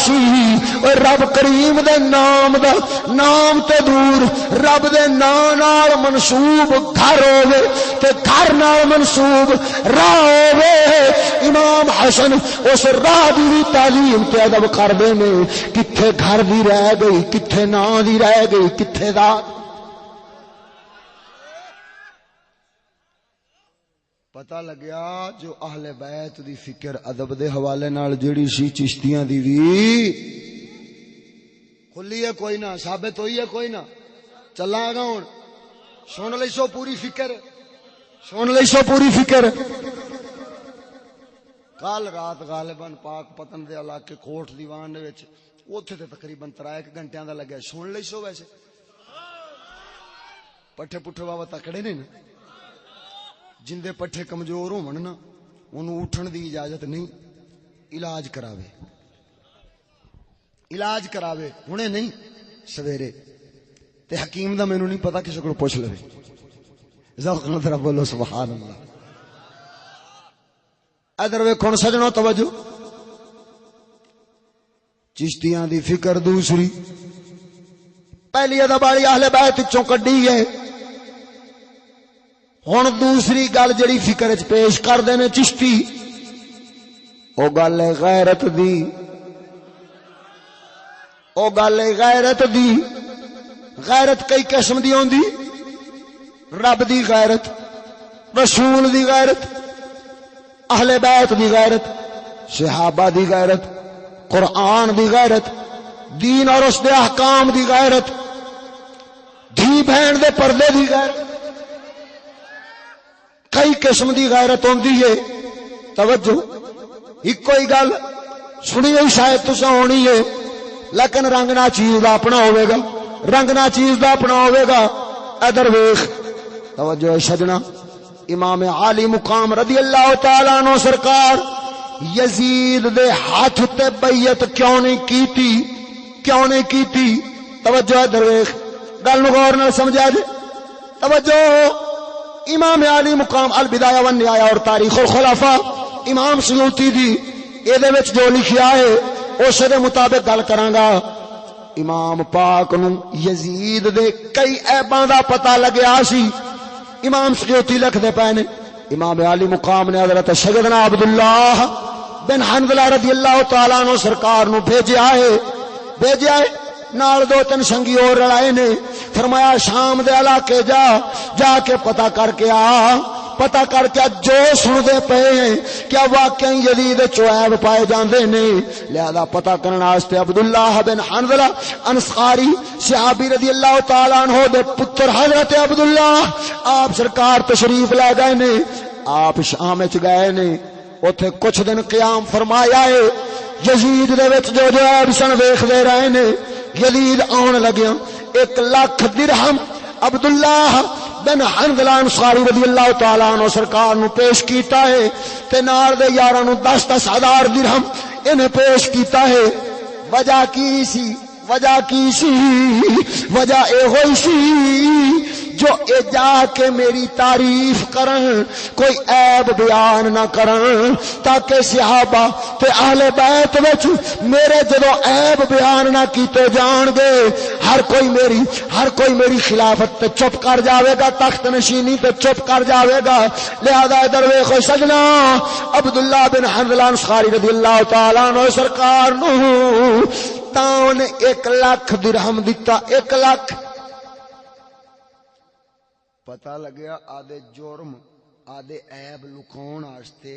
سی اور رب کریم دے نام دا نام تے دور رب دے نام نال منسوب گھر ہوے تے گھر نال منسوب راہ ہوے۔ امام حسن اس راہ دی تعلیم تے ادب کردے نے، کتھے گھر دی رہ گئی، کتھے نام دی رہ گئی، کتھے دا۔ پتہ لگیا جو اہل بیت دی فکر ادب دے حوالے نال جڑی سی چشتیاں دی وی کھلی ہے کوئی نہ، ثابت ہوئی ہے کوئی نہ۔ چلاں گا ہن سن لئی سو پوری فکر۔ کل رات غالباً پاک پتن دے علاقے کوٹ دیوان دے وچ اوتھے تے تقریباً 3 گھنٹیاں دا لگیا۔ سن لئی سو ویسے پٹھے پٹھے بابا تکڑے نے نا، جندے پٹھے کمزور ہون نا اونوں اٹھن دی اجازت نہیں، علاج کراوے ہنے نہیں سویرے تے حکیم دا مینوں نہیں پتہ، کسے کول پوچھ لوے۔ ذوق نال ذرا بولو سبحان اللہ۔ ادھر ویکھو سجنوں توجہ، چشتیاں دی فکر دوسری، پہلی ادب والی اہل بیت وچوں کڈی ہے، ہن دوسری گل جڑی فکر وچ پیش کردے نے چشتی، او گل ہے غیرت دی۔ غیرت کئی قسم دی ہوندی، رب دی غیرت، رسول دی غیرت، اہل بیت دی غیرت، صحابہ دی غیرت، قرآن دی غیرت، دین اور اس دے احکام دی غیرت، دھی بہن دے پردے دی غیرت، کئی قسم دی غیرت ہوندی ہے۔ توجہ، ایک کوئی گل سنی ہوئی شاید تسا ہونی ہے، لیکن رنگ نہ چیز دا اپنا ہوئے گا۔ ادھر ویکھ توجہ سجنا، امام عالی مقام رضی اللہ تعالیٰ عنہ سرکار یزید دے ہاتھ تے بیعت کیوں نہیں کیتی؟ توجہ ادھر ویکھ، گل نو غور نال سمجھا جے۔ توجہ، امام عالی مقام البدایہ والنہایہ اور تاریخ الخلفاء امام سیوطی دی اے دے وچ جو لکھیا ہے اس دے مطابق گل کراں گا۔ امام پاک نو یزید دے کئی عیباں دا پتہ لگیا سی، امام سیوطی لکھ دے پے نے، امام عالی مقام نے حضرت سیدنا عبداللہ بن حنظلہ رضی اللہ تعالیٰ عنہ سرکار نو بھیجیا ہے نال 2-3 سنگی اور رلائے نے، فرمایا شام دے علاقے جا کے پتہ کر کے جو سن دے پے ہیں کیا واقعی یزید چوائب پائے جاندے نے۔ لہذا پتہ کرنا واسطے عبداللہ بن حنظلہ انصاری صحابی رضی اللہ تعالیٰ عنہ دے پتر حضرت عبداللہ آپ سرکار تشریف لے گئے نے، آپ شام وچ گئے نے، اوتھے کچھ دن قیام فرمایا ہے۔ یزید دے وچ جو عیب سن ویکھدے رہے نے، یزید آن لگیا 1 لاکھ درہم عبداللہ بن حنظلہ انصاری رضی اللہ تعالیٰ عنہ سرکار نو پیش کیتا ہے تے نال دے یاراں نو 10-10 ہزار درہم انہیں پیش کیتا ہے۔ وجہ کی سی؟ وجہ اے ہوئی سی جو اے جا کے میری تعریف کرن، کوئی عیب بیان نہ کرن، تاکہ صحابہ تے اہل بیت وچ میرے جدو عیب بیان نہ کیتے جان گے ہر کوئی میری خلافت تے چپ کر جاوے گا، تخت نشینی تے چپ کر جاوے گا۔ لہذا ادھر ویکھو سجنا، عبداللہ بن حنظلہ انصاری رضی اللہ تعالیٰ عنہ سرکار نو تاں نے 1 لاکھ درہم دیتا، 1 لاکھ۔ پتہ لگیا آدھے جرم آدھے عیب لکاؤن واسطے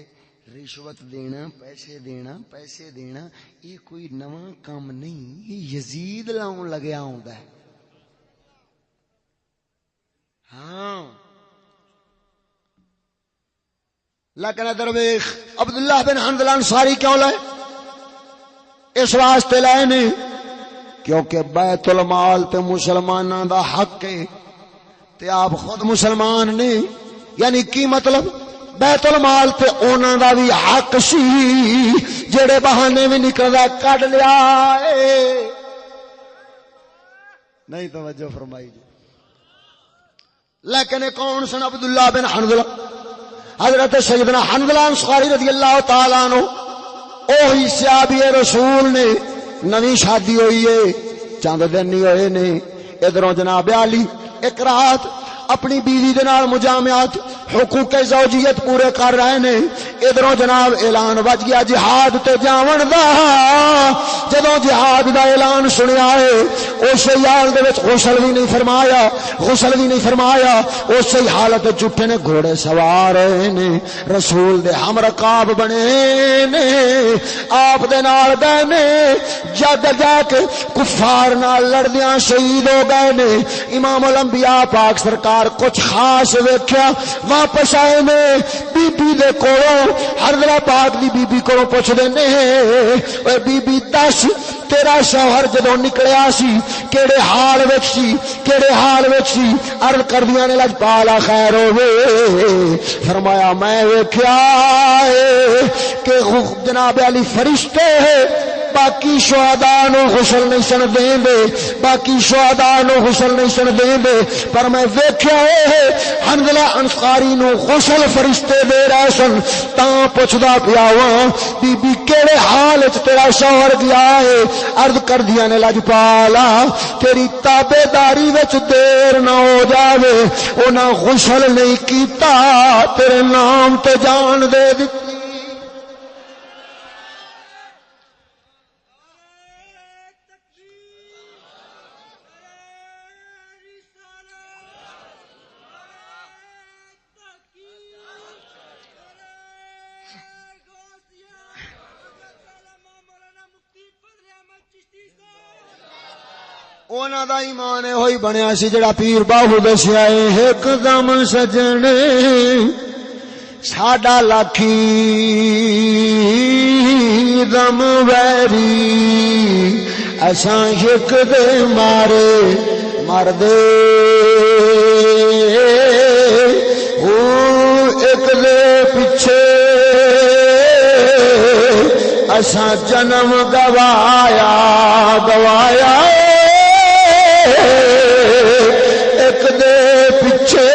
رشوت دینا، پیسے دینا یہ کوئی نواں کام نہیں، یہ یزید لاؤن لگیا ہوندا ہے۔ ہاں لیکن ادھر ویکھ عبداللہ بن حنظلہ انصاری کیوں لائے؟ اس واسطے لائے نہیں کیونکہ بیت المال تے مسلماناں دا حق ہے تے آپ خود مسلمان نے، یعنی کی مطلب بیت المال تے انہاں دا بھی حق سی جڑے بہانے بھی نکلدا کڈ لیا اے نہیں توجہ فرمائی جی لیکن کون سن عبداللہ بن حنظلہ حضرت سیدنا حنظلہ انصاری رضی اللہ تعالی عنہ اوہی صحابی رسول نے نویں شادی ہوئی ہے چند دن نہیں ہوئے نے ادھروں جناب علی ایک رات اپنی بیوی دے نال مجامعات حقوق زوجیت پورے کر رہے نے ادھروں جناب اعلان بج گیا جہاد تے جاون دا جدوں جہاد دا اعلان سنیا ہے اس حال دے وچ غسل بھی نہیں فرمایا اسی حالت جھٹے نے گھوڑے سوار نے رسول دے ہم رکاب بنے نے آپ دے نال گئے نے جد جا کے کفار نال لڑدیاں شہید ہو گئے نے امام الانبیاء پاک سرکار کچھ خاص ویکھیا واپس آئے نے بی بی دے کولوں حضرت پاک دی بی بی کولوں پوچھدے نے اے بی بی دس تیرا شوہر جدوں نکلیا سی کیڑے حال وچ سی عرض کردیاں نے لجپالا خیر ہوے فرمایا میں ویکھیا کہ جناب علی فرشتے باقی شہداء نو غسل نہیں سن دے پر میں ویکھیا حنظلہ انصاری نو غسل فرشتے دے رہے سن تاں پوچھدا پیا وا بی بی کیڑے حال وچ تیرا شوہر گیا ہے عرض کر دیا نے لجپالا تیری تابعداری وچ دیر نہ ہو جاوے انہاں غسل نہیں کیتا تیرے نام تے جان دے دتی اونا دا ایمان ہوئی بنیا سی جڑا پیر باہو دسیا ہے ایک دم سجنے ساڈا لاکھی دم ویری اساں ایک دے مارے مر دے ایک دے پیچھے اساں جنم گوایا ایک دے پیچھے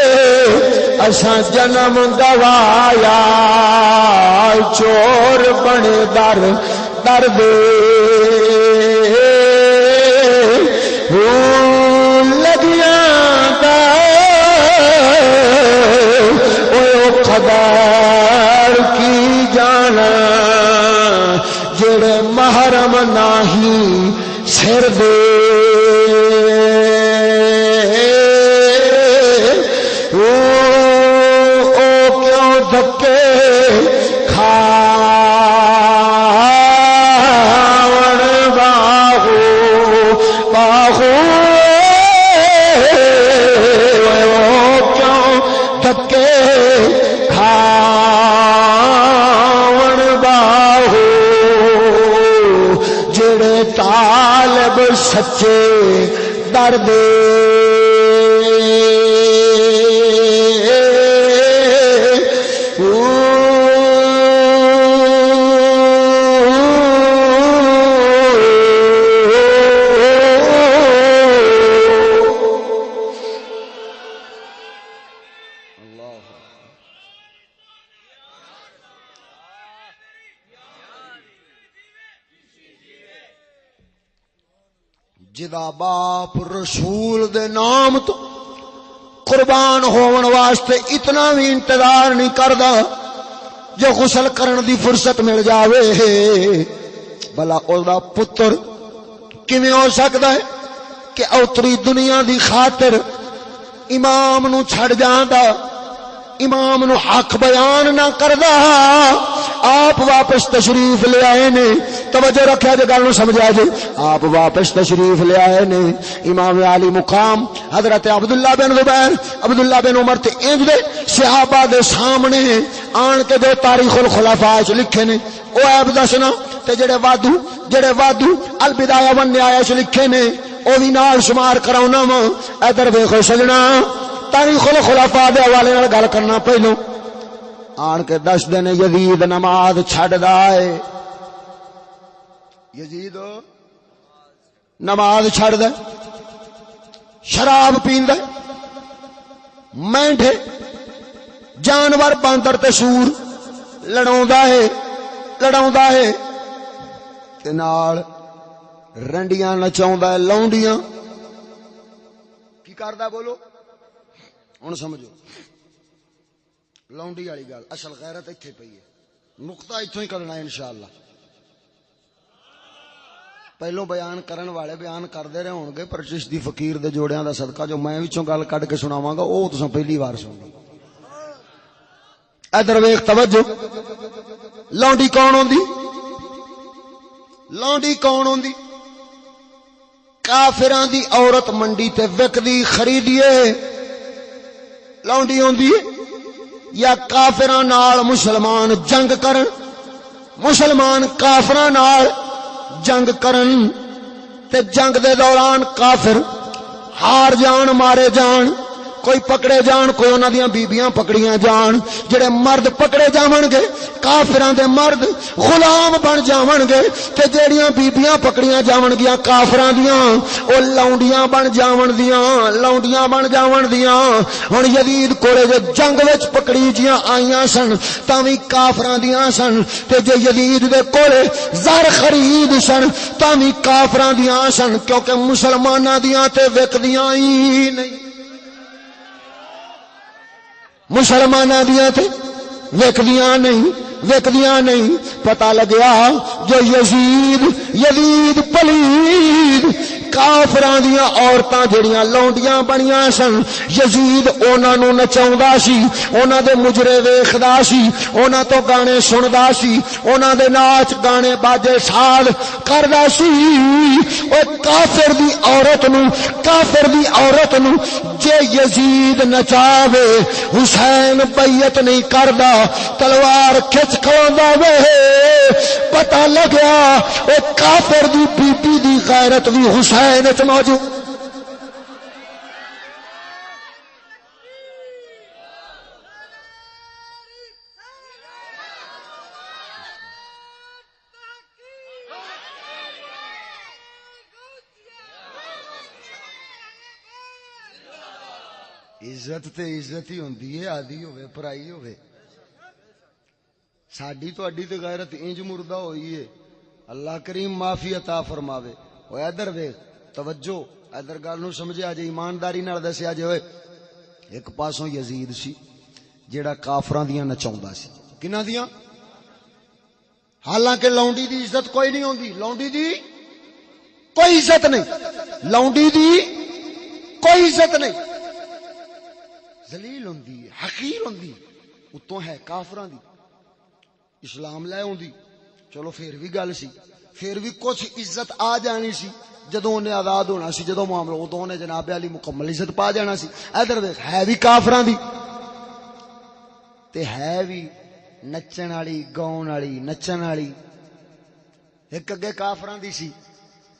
اساں جنم گوایا چور بنے در دے لگیاں دا او خبر کی جانا جڑے محرم نہیں سر دے دھکے کھاون باہو کیوں دھکے کھاون باہو جڑے طالب سچے درد جدا باپ رسول دے نام تو قربان ہون واسطے اتنا بھی انتظار نہیں کردا جو غسل کرن دی فرصت مل جاوے بلا او دا پتر کیویں ہو سکدا ہے کہ اوتری دنیا دی خاطر امام نو چھڑ جاندا امام نو حق بیان نہ کردا آپ واپس تشریف لے آئے نے توجہ رکھیا جے گل نو سمجھا جے آپ واپس تشریف لے آئے نے امام علی مقام حضرت عبداللہ بن زبیر عبداللہ بن عمر تے انج دے صحابہ دے سامنے آن کے جو تاریخ الخلفاء وچ لکھے نے او عیب دسنا تے جڑے وادو البدایہ والنہایہ وچ لکھے نے او وی نال شمار کراونا وا ادھر ویکھو سجنا تاریخ الخلفاء دے حوالے نال گل کرنا پہلو آن کے دسدے نے یزید نماز چھڈدا ہے، یزید نماز چھڈدا، شراب پیندا، مینڈے جانور باندر تے سور لڑاوندا ہے تے نال رنڈیاں نچاوندا ہے، لونڈیاں کی کردا بولو ہن سمجھو لونڈی والی گل اصل غیرت ایتھے پئی ہے، نقطہ ایتھوں ہی کرنا ہے انشاءاللہ۔ پہلو بیان کرن والے بیان کردے رہے ہون گے پر چشتی فقیر دے جوڑیاں دا صدقہ جو میں وچوں گل کڈ کے سناواں گا او تساں پہلی وار سنو۔ ادھر ویکھ توجہ، لونڈی کون ہوندی؟ لونڈی کون ہوندی؟ کافراں دی عورت منڈی تے وکدی خریدیے لونڈی ہوندی ہے، یا کافراں نال مسلمان جنگ کرن، مسلمان کافراں نال جنگ کرن تے جنگ دے دوران کافر ہار جان، مارے جان، کوئی پکڑے جان، کوئی انہاں دیاں بیبیاں پکڑیاں جان، جڑے مرد پکڑے جاون گے کافراں دے مرد غلام بن جاون گے تے جیڑیاں بیبیاں پکڑیاں جاون گیاں کافراں دیاں او لونڈیاں بن جاون دیاں۔ ہن یزید کولے جو جنگ وچ پکڑی جیاں آئیاں سن تاں وی کافراں دیاں سن، تے جو یزید دے کولے زر خرید سن تاں وی کافراں دیاں سن، کیونکہ مسلماناں دیاں تے وکدیاں ہی نہیں، مسلماناں دیاں تے وکدیاں نہیں۔ پتہ لگیا جو یزید پلید کافراں دیاں عورتاں جڑیاں لونڈیاں بنیاں سن، یزید انہاں نوں نچاوندا سی، انہاں دے مجرے ویکھدا سی، انہاں تو گانے سندا سی، انہاں دے ناچ گانے باجے ساز کردا سی۔ او کافر دی عورت نوں جے یزید نچاوے حسین بیعت نہیں کردا، تلوار کھچ کھلوندا وے، پتہ لگیا او کافر دی بیبی دی غیرت بھی حسین وچ موجود۔ عزت تے عزت ہی ہوندی ہے، آدھی ہوے پرائی ہوے، ساڈی تہاڈی تے غیرت انج مردہ ہوئی ہے، اللہ کریم معافی عطا فرماوے۔ اوے ادھر ویکھ توجہ، ادھر گل نو سمجھیا جے، ایمانداری نال دسیا جے۔ اوئے ایک پاسوں یزید سی جیڑا کافراں دیاں نچاوندا سی، کناں دیاں؟ حالانکہ لونڈی دی عزت کوئی نہیں ہوندی، لونڈی دی کوئی عزت نہیں، لونڈی دی کوئی عزت نہیں، ذلیل ہوندی ہے، حقیر ہوندی، اتوں ہے کافراں دی، اسلام لے ہوندی چلو پھر بھی گل سی، پھر بھی کچھ عزت آ جانی سی جدوں انہیں آزاد ہونا سی، جدوں معاملہ ادوں نے جناب علی مکمل عزت پا جانا سی۔ ادھر ویکھ ہے بھی کافراں دی تے ہے بھی نچن والی، گاؤن والی، نچن والی، ایک اگے کافراں دی سی،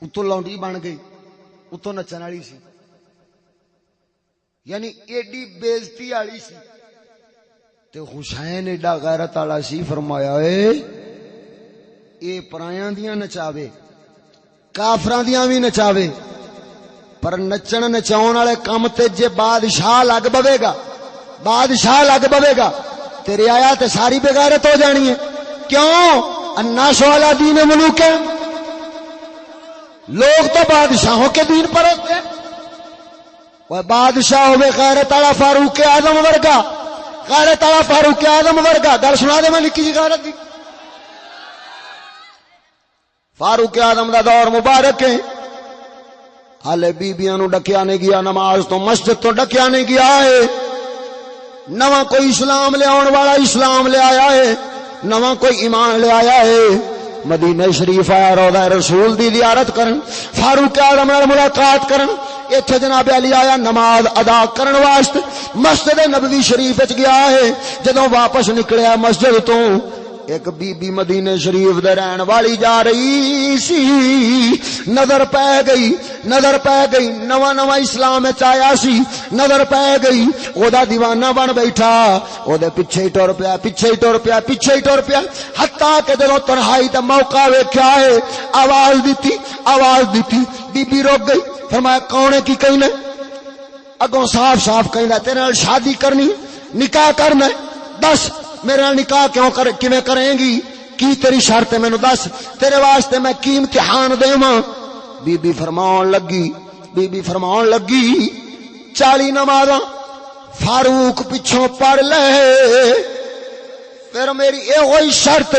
اتوں لونڈی بن گئی، اتوں نچن والی سی، یعنی ایڈی بےزتی والی سی۔ تے حسین ایڈا غیرت والا سی، فرمایا اے پرایاں دیاں نچاوے، کافراں دیاں بھی نچاوے، پر نچن نچاون والے کم تے جے بادشاہ لگ بوے گا تے رعایا تے ساری بغیرت ہو جانی ہے۔ کیوں؟ الناس علی دین ملوک، لوگ تو بادشاہوں کے دین پر ہوتے ہیں۔ وہ بادشاہ ہوئے غیرت والا فاروق اعظم ورگا، غیرت والا فاروق اعظم ورگا، گل سنا دے میں نکی جی غیرت دی۔ فاروق اعظم دا دور مبارک ہے، حالے بیبیاں نو ڈکیا نہیں گیا، نماز تو مسجد تو ڈکیا نہیں گیا ہے، نواں کوئی اسلام لے آن والا اسلام لے آیا ہے، نواں کوئی ایمان لے آیا ہے۔ مدینہ شریف آیا روضہ رسول دی زیارت کرن، فاروق اعظم نال ملاقات کرن، ایتھے جناب علی آیا نماز ادا کرن واسطے مسجد نبوی شریف وچ گیا ہے۔ جدوں واپس نکلیا مسجد تو ایک بی بی مدینے شریف دے رہن والی جا رہی سی، نظر پہ گئی نواں نواں اسلام وچ آیا سی، نظر پہ گئی او دا دیوانہ بن بیٹھا، او دے پیچھے ہی ٹر پیا حتیٰ کہ جدوں تنہائی دا موقع ویکھیا ہے آواز دتی بی بی رک گئی، فرمایا کون ہے کی کہنا؟ اگوں صاف کہندا تیرے نال شادی کرنی، نکاح کرنا، دس میرے نال نکاح کیویں کریں گی؟ کی تیری شرط ہے مینوں دس، تیرے واسطے میں کی امتحان دیواں؟ بی بی فرمان لگی 40 نمازاں فاروق پچھوں پڑھ لے، پھر میری اے ہوئی شرط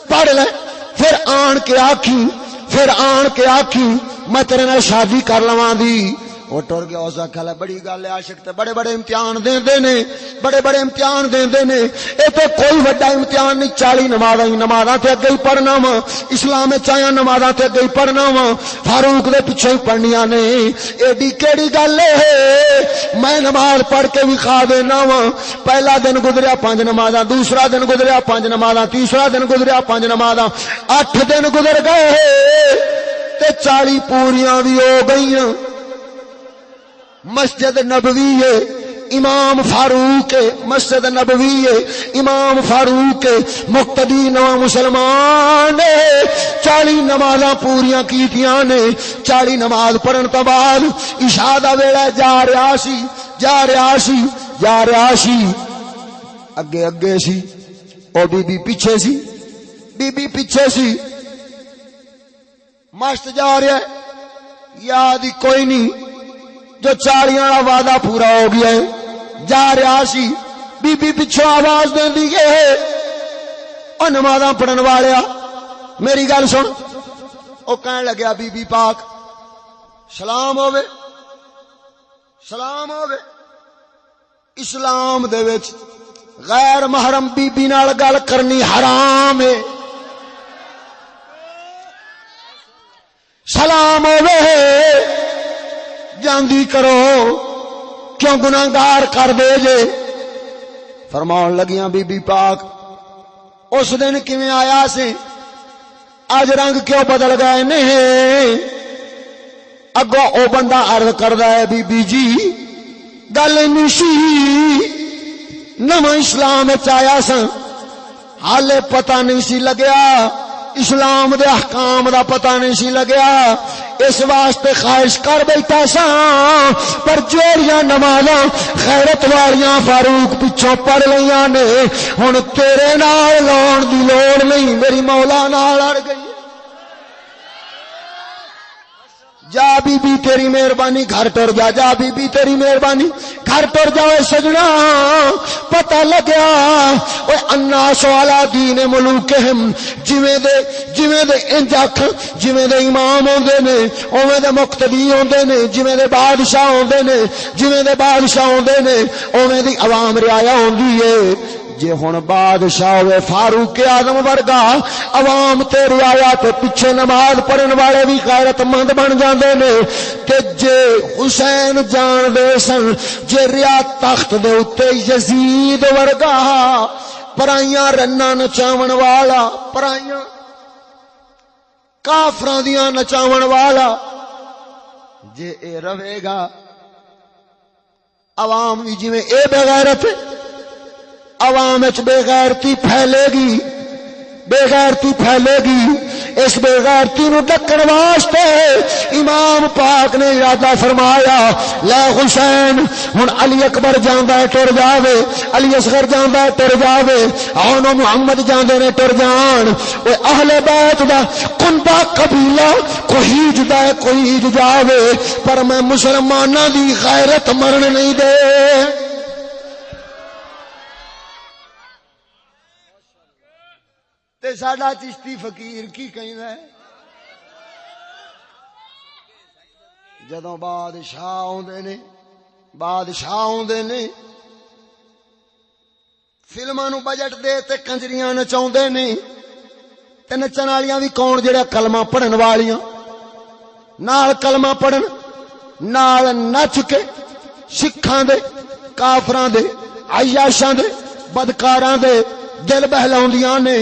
پڑھ لے، پھر آن کے آکھی میں تیرے نال شادی کر لواں دی۔ وہ ٹر گیا، اس آخیا لے بڑی گل ہے، عاشق تے بڑے امتحان دیندے نے، بڑے امتحان دیندے نے، اے تے کوئی وڈا امتحان نہیں، 40 نمازاں تے اگے ہی پڑھنا وا، اسلام وچ آیا نمازاں تے اگے ہی پڑھنا وا، فاروق دے پیچھے ہی پڑھنیاں نے، ایڈی کیڑی گل ہے؟ میں نماز پڑھ کے بھی کھا دینا وا، پہلا دن گزریا 5 نمازاں، دوسرا دن گزریا 5 نمازاں، تیسرا دن گزریا 5 نمازاں، 8 دن گزر گئے تے 40 پوریاں بھی ہو گئیاں۔ مسجد نبوی ہے امام فاروق، مسجد نبوی ہے امام فاروق، مقتدی نواں مسلمان 40 نمازاں پوریاں کیتیاں نے۔ 40 نماز پڑھن تو بعد عشاء دا ویلا جا رہا سی، اگے سی، او بی بی پیچھے سی، مست جا رہا ہے، یاد ہی کوئی نہیں، جو 40 والا وعدہ پورا ہو گیا ہے، جا رہا سی، بی بی پچھوں آواز دیندی ہے، او نمازاں پڑھن والیا میری گل سن۔ او کہن لگیا بی بی پاک سلام ہوے، اسلام دے وچ غیر محرم بی بی نال گل کرنی حرام ہے، سلام ہوے جاندی کرو، کیوں گناہگار کر دے جے؟ فرمان لگیاں بی بی پاک اس دن کیویں آیا سے، اج رنگ کیوں بدل گئے نے؟ اگوں او بندہ عرض کردا ہے بی بی جی گل نشی نواں اسلام وچ آیا سا، حالے پتہ نہیں سی لگیا، اسلام دے احکام دا پتہ نہیں سی لگیا، اس واسطے خواہش کر بیٹھا سا، پر جوڑیاں نمازاں خیرت والیاں فاروق پچھوں پڑھ لیاں نے، ہن تیرے نال لاؤن دی لوڑ نہیں، میری مولا نال اڑ گئی۔ جا بی بی تیری مہربانی گھر ٹر جا بی بی تیری مہربانی گھر ٹر جاؤ سجنا، پتہ لگیا اوے الناس علی دین ملوکہم، جویں دے انج آکھ، جویں دے امام ہوندے نے اوویں دے مقتدی ہوندے نے، جویں دے بادشاہ ہوندے نے اوویں دی عوام رعایا ہوندی ہے۔ جے ہن بادشاہ ہوئے فاروق اعظم ورگا، عوام تے رعایا تے پیچھے نماز پڑھن والے بھی غیرت مند بن جاندے نے، تے جے حسین جان دے سن، جے ریا تخت دے اتے یزید ورگا پرائیاں رناں نچاون والا، پرائیاں کافراں دیاں نچاون والا جے اے رہے گا، عوام بھی جویں اے بے غیرت، عوام وچ بے غیرتی پھیلے گی، اس بے غیرتی نو ڈکن واسطے امام پاک نے ارادہ فرمایا لا حسین ہن علی اکبر جاندا ہے ٹر جاوے، علی اصغر جاندا ہے ٹر جاوے، آن محمد جاندے نے ٹر جان، اے اہل بیت دا کنبہ قبیلہ کوئی جدا ہے کوئی جاوے، پر میں مسلماناں دی غیرت مرن نہیں دے۔ تے ساڈا چشتی فقیر کی کہندا ہے؟ جدوں بادشاہ آوندے نے فلماں نو بجٹ دے تے کنجریاں نچاوندے نے، تے نچن والیاں وی کون؟ جڑے کلمہ پڑھن والیاں، نال کلمہ پڑھن نال نچ کے سکھاں دے، کافراں دے، عیاشاں دے، بدکاراں دے دل بہلاؤندیاں نے،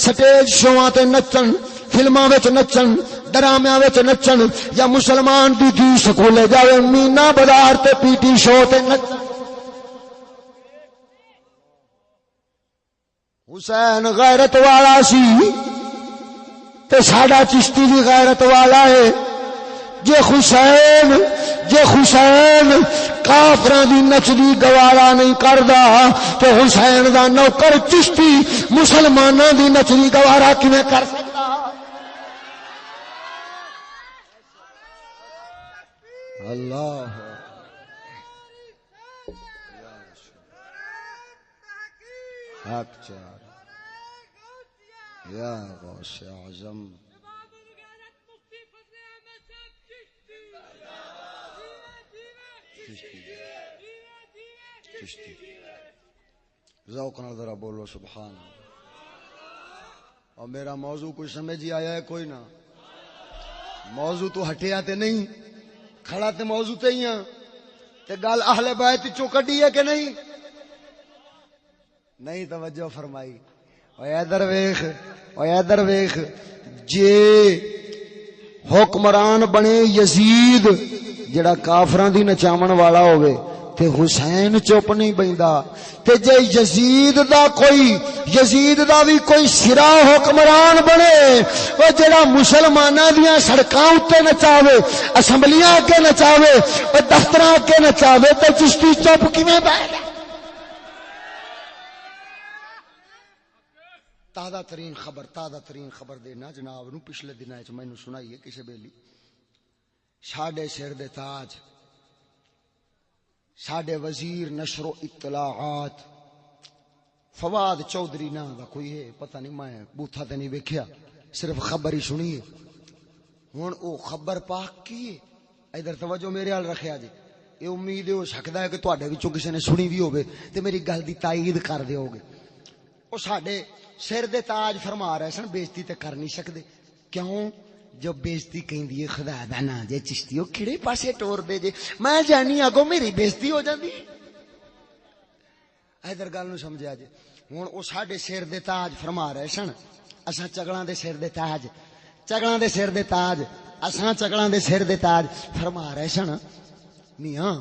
سٹیج شوواں تے نچن، فلماں وچ نچن، ڈرامے وچ نچن، یا مسلمان دی دھی سکولے جاوے مینا بازار تے پی ٹی شو تے نچن۔ حسین غیرت والا سی تے ساڈا چشتی بھی غیرت والا ہے۔ جے حسین کافراں دی نچدی گوارا نہیں کردا تے حسین دا نوکر چشتی مسلماناں دی نچدی گوارا کیویں کر سکدا؟ اللہ حق چار یا غوث اعظم چشتی ذوق نال ذرا بولو سبحان اللہ۔ اور میرا موضوع کوئی سمجھ ہی آیا ہے؟ کوئی نہ موضوع تو ہٹیا تے نہیں، کھڑا تے موضوع تے ہی ہاں، تے گل اہل بیت چوں کڈی ہے کہ نہیں؟ نہیں توجہ فرمائی۔ اوے ادھر ویکھ جے حکمران بنے یزید جڑا کافراں دی نچاون والا ہوئے تے حسین چپ نہیں بیندا، تے جے یزید دا بھی کوئی سرا حکمران بنے او جڑا مسلماناں دیاں سڑکاں اُتے نچاوے، اسمبلیاں اگے نچاوے، او دفتراں اگے نچاوے، تے چشتی چپ کیویں بیٹھے؟ تازہ ترین خبر دینا جناب نو، پچھلے دنوں وچ مینوں سنائی ہے کسے بیلی، ساڈے سر دے تاج، ساڈے وزیر نشر و اطلاعات فواد چودھری نام دا کوئی ہے، پتہ نہیں، میں بوتھا تے نہیں ویکھیا، صرف خبر ہی سنی ہے۔ ہن او خبر پاک کی ہے، ادھر توجہ میرے حال رکھیا جی، یہ امید ہو سکدا ہے کہ تواڈے وچوں کسے نے سنی بھی ہوے تے میری گل دی تائید کر دیو گے۔ او ساڈے سر دے تاج فرما رہے سن بےزتی تے کر نہیں سکدے، کیوں؟ جو بےزتی کہندی ہے خدا دا نا جے چشتیو کھڑے پاسے ٹور دے جے، میں جانی اگوں میری بےزتی ہو جاندی۔ ادھر گل نو سمجھا جے۔ ہن او ساڈے سر دے تاج فرما رہے سن، اساں چگلاں دے سر دے تاج، اساں چگلاں دے سر دے تاج فرما رہے سن، میاں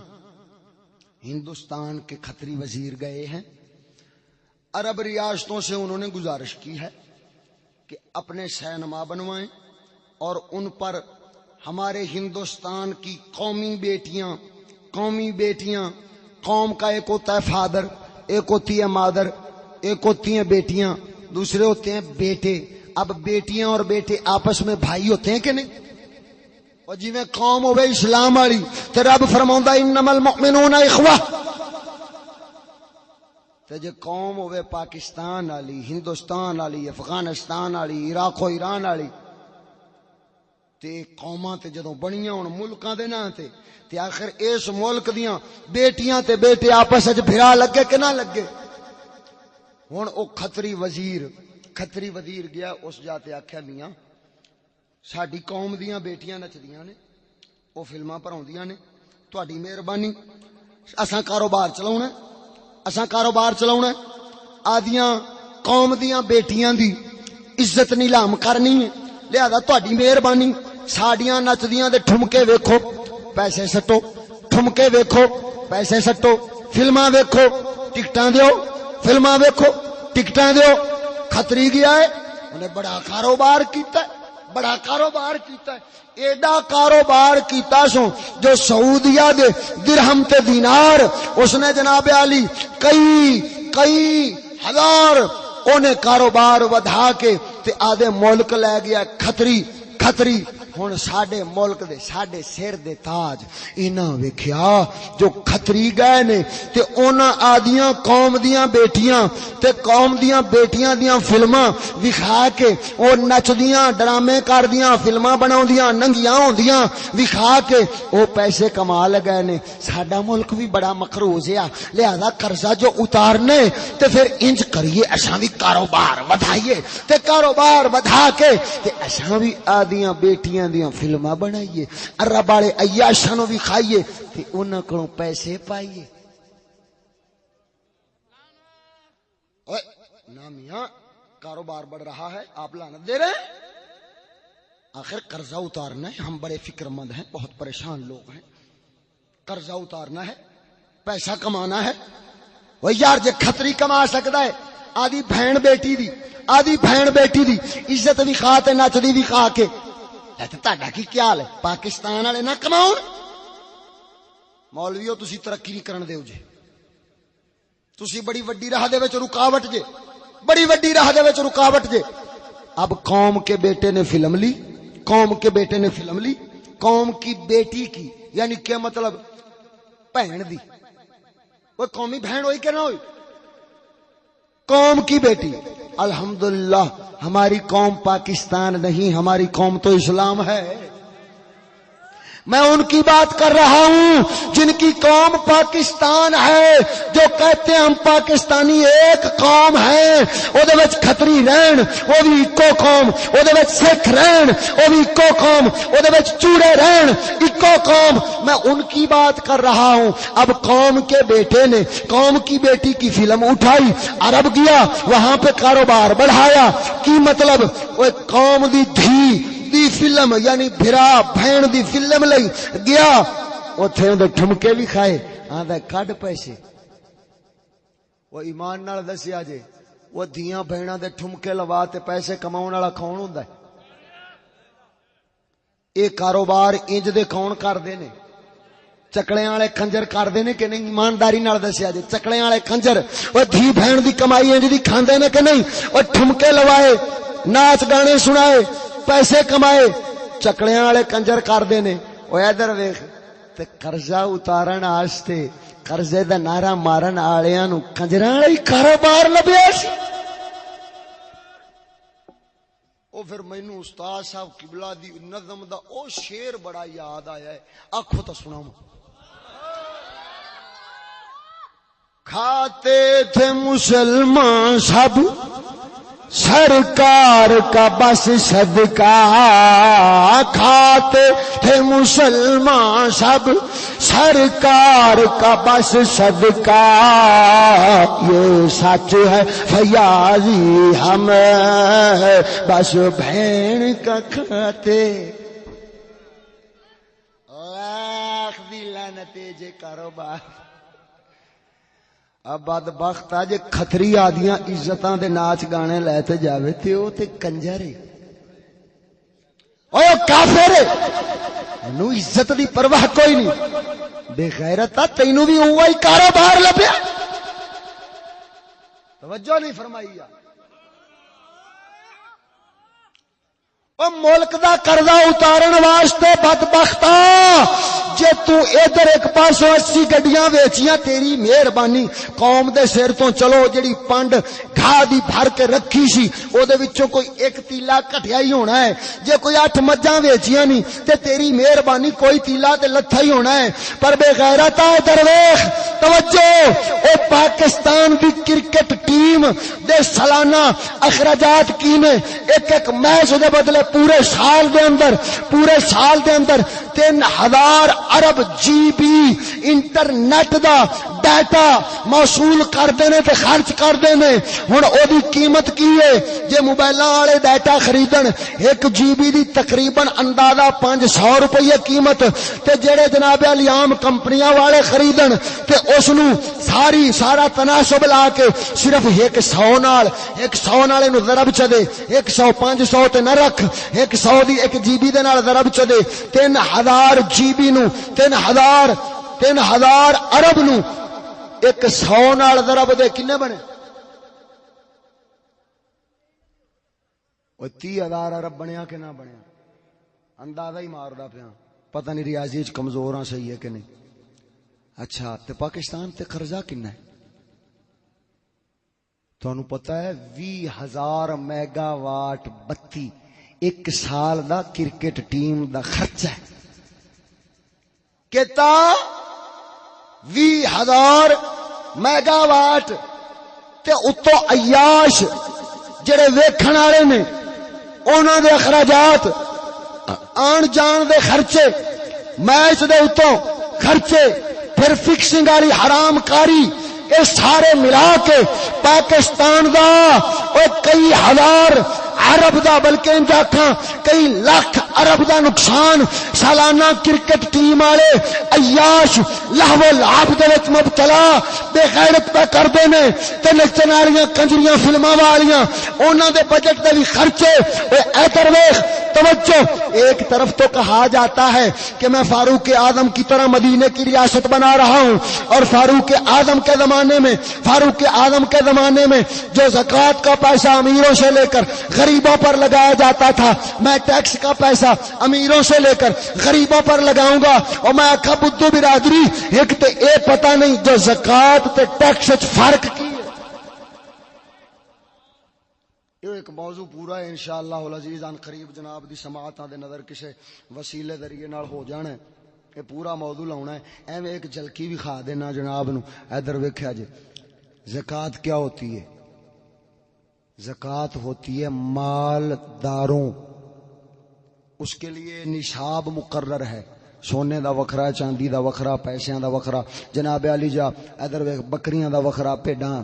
ہندوستان کے کھتری وزیر گئے ہیں، عرب ریاستوں سے انہوں نے گزارش کی ہے کہ اپنے سینما بنوائیں اور ان پر ہمارے ہندوستان کی قومی بیٹیاں، قوم کا ایک ہوتا ہے فادر، ایک ہوتی ہے مادر، ایک ہوتی ہیں بیٹیاں، دوسرے ہوتے ہیں بیٹے۔ اب بیٹیاں اور بیٹے آپس میں بھائی ہوتے ہیں کہ نہیں؟ اور جی میں قوم ہوئے اسلام والی تے رب فرماوندا انما المؤمنون اخوہ، تے جے قوم ہوئے پاکستان والی، ہندوستان والی، افغانستان والی، عراق و ایران والی، تے قوماں تے جدوں بنیاں ہن ملکاں دے نام تے آخر اس ملک دیاں بیٹیاں تے بیٹے آپس وچ بھرا لگے کہ نہ لگے؟ ہن او کھتری وزیر گیا، اس جاتے آکھیا میاں ساڈی قوم دیاں بیٹیاں نچدیاں نے، او فلماں پراؤندیاں نے، تہاڈی مہربانی اساں کاروبار چلاونا آدیاں قوم دیاں بیٹیاں دی عزت نیلام کرنی ہے، لہذا تہاڈی مہربانی ساڈیاں نچدیاں دے ٹھمکے ویکھو پیسے سٹو، ٹھمکے ویکھو پیسے سٹو، فلماں ویکھو ٹکٹاں دیو، فلماں ویکھو ٹکٹاں دیو۔ کھتری گیا ہے، انہیں بڑا کاروبار کیتا ہے، ایڈا کاروبار کیتا سو جو سعودیہ دے درہم تے دینار اس نے جناب علی کئی ہزار اونے کاروبار ودھا کے تے آدھے ملک لے گیا کھتری۔ ہن ساڈے ملک دے ساڈے سر دے تاج انہاں ویکھیا جو کھتری گئے نے تے انہاں آدیاں قوم دیاں بیٹیاں تے قوم دیاں بیٹیاں دیاں فلماں وکھا کے او نچدیاں ڈرامے کردیاں فلماں بناوندیاں ننگیاں ہوندیاں وکھا کے او پیسے کما لگے نے۔ ساڈا ملک بھی بڑا مقروض ہے، لہذا قرضہ جو اتارنے تے پھر انج کریے اساں بھی کاروبار ودھائیے تے کاروبار ودھا کے تے اساں بھی آدیاں بیٹیاں دیاں فلماں بنائیے، عرب والے عیاشاں نو بھی کھائیے تے انہاں کولوں پیسے پائیے۔ اوئے نا میاں کاروبار بڑھ رہا ہے، آپ لعنت دے رہے ہیں. آخر قرضہ اتارنا ہے، ہم بڑے فکر مند ہیں، بہت پریشان لوگ ہیں. قرضہ اتارنا ہے، پیسہ کمانا ہے. وہ یار جے کھتری کما سکتا ہے آدھی بہن بیٹی دی عزت بھی کھا تے نچدی بھی کھا کے، تے تہاڈا کی حال ہے؟ پاکستان والے نہ کماؤ. مولویو تسی ترقی نہیں کرن دیو جے، تسی بڑی وڈی راہ دے وچ رکاوٹ جے، بڑی وڈی راہ دے وچ رکاوٹ جے. اب قوم کے بیٹے نے فلم لی، قوم کی بیٹی کی، یعنی کیا مطلب؟ بہن دی. وہ قومی بہن ہوئی کہ نہ ہوئی؟ قوم کی بیٹی. الحمدللہ ہماری قوم پاکستان نہیں، ہماری قوم تو اسلام ہے. میں ان کی بات کر رہا ہوں جن کی قوم پاکستان ہے، جو کہتے ہیں ہم پاکستانی ایک قوم ہیں. او دے وچ کھتری رہن او بھی اکو قوم، او دے وچ سکھ رہن او بھی اکو قوم، او دے وچ چوڑے رہن اکو قوم. میں ان کی بات کر رہا ہوں. اب قوم کے بیٹے نے قوم کی بیٹی کی فلم اٹھائی، عرب گیا وہاں پہ کاروبار بڑھایا. کی مطلب؟ وہ قوم دی دھی دی فلم، یعنی بھرا بہن دی فلم لئی گیا، اوتھے اون دے ٹھمکے بھی کھائے. آندا کڈ پیسے. وہ ایمان نال دسیا جے، وہ دھیاں بہناں دے ٹھمکے لوا تے پیسے کماون والا کون ہوندا ہے؟ اے کاروبار انج دے کون کردے نے؟ چکڑیاں والے کنجر کردے نے کہ نہیں؟ ایمانداری نال دسیا جے، چکڑیاں والے کنجر او دھی بہن دی کمائی انج دی کھاندے نے کہ نہیں؟ او ٹھمکے لوائے، ناچ گانے سنائے، پیسے کمائے. چکڑیاں والے کنجر کردے نے. او ادھر ویکھ تے قرضہ اتارن واسطے قرضے دا نعرہ مارن والےاں نو کنجراں والا ہی کاروبار لبیا سی. او پھر مینوں استاد صاحب قبلہ دی نظم دا او شعر بڑا یاد آیا ہے، آکھو تو سناواں. کھاتے تھے مسلمان سب سرکار کا بس صدقہ، کھاتے تھے مسلمان سب سرکار کا بس صدقہ. یہ سچ ہے فیاضی ہم بس بہن کا کھاتے. لاکھ دی لعنت جے کاروبار. اب بدبخت آ جے کھتری آدیاں عزتاں دے ناچ گانے لے تے جاوے تے او تے کنجر ہے، او کافر ہے، انہوں عزت دی پرواہ کوئی نہیں. بے غیرتا تینوں بھی اوہی کاروبار لبیا. توجہ نہیں فرمائی. او ملک دا قرضہ اتارن واسطے بدبختا جے تو ادھر ایک پاسوں 80 گڈیاں ویچیاں، تیری مہربانی قوم دے سر تو چلو جڑی پنڈ گھا دی بھر کے رکھی سی او دے وچوں کوئی ایک تیلا گھٹیا ہی ہونا ہے. جے کوئی 8 مجھاں ویچیاں نہیں تے تیری مہربانی کوئی تیلا تے لتھا ہی ہونا ہے. پر بے غیرتا درویش توجہ، او پاکستان دی کرکٹ ٹیم دے سالانہ اخراجات کی نے؟ ایک میچ دے بدلے پورے سال دے اندر 3000 ارب جی بی انٹرنیٹ دا ڈیٹا موصول کردے نے تے خرچ کردے نے. ہن او دی قیمت کی ہے؟ جے موبائلاں والے ڈیٹا خریدن 1 جی بی دی تقریباً اندازہ 500 روپے قیمت، تے جڑے جناب علیام کمپنیاں والے خریدن تے اس نو سارا تناسب لا کے صرف 100 نال نو ضرب چ دے، 100 500 تے نہ رکھ، 100 دی 1 جی بی دے نال ضرب چ دے، 3000 جی بی نو 3000 ارب نو 100 نال ضرب دے، کنے بنے؟ 30,000 ارب بنیا کہ نہ بنیا؟ اندازہ ہی ماردا پیا. پتہ نہیں ریاضی وچ کمزور ہاں، صحیح ہے کہ نہیں؟ اچھا تے پاکستان تے قرضہ کنا ہے؟ تانوں پتہ ہے 20,000 میگا واٹ بتی ایک سال دا کرکٹ ٹیم دا خرچہ ہے. کتا 20,000 میگا واٹ تے اتو عیاش جڑے ویکھن والے نے انہاں دے اخراجات، آن جان دے خرچے، میچ دے اتوں خرچے، پھر فکسنگ والی حرام کاری، یہ سارے ملا کے پاکستان دا کئی ہزار عرب دا بلکہ انجا کھاں کئی لاکھ عرب دا نقصان سالانہ کرکٹ ٹیم والے عیاش لہو لعب دے وچ مبتلا بے غیرت پہ کردے نے تے نچن والیاں کنجریاں فلماں والیاں انہاں دے بجٹ دے وی خرچے ادھر ویکھ توجہ ایک طرف تو کہا جاتا ہے کہ میں فاروق اعظم کی طرح مدینے کی ریاست بنا رہا ہوں اور فاروق اعظم کے زمانے میں جو زکوٰۃ کا پیسہ امیروں سے لے کر غریبوں پر لگایا جاتا تھا میں ٹیکس کا پیسہ امیروں سے لے کر غریبوں پر لگاؤں گا اور میں آکھا بدھو برادری ایک تے اے پتہ نہیں جو زکوٰۃ تے ٹیکس وچ فرق کی یہ ایک موضوع پورا ہے انشاءاللہ العزیز ان قریب جناب دی سماعتاں دے نظر کسے وسیلے ذریعے نال ہو جانا ہے یہ پورا موضوع لاؤنا ہے ایویں ایک جھلکی بھی کھا دینا جناب نو ادھر ویکھیا جی زکوٰۃ کیا ہوتی ہے زکوٰۃ ہوتی ہے مالداروں اس کے لیے نصاب مقرر ہے سونے دا وکھرا چاندی دا وکھرا پیسیاں دا وکھرا جناب علی جا ادھر ویکھ بکریاں دا وکھرا بھیڈاں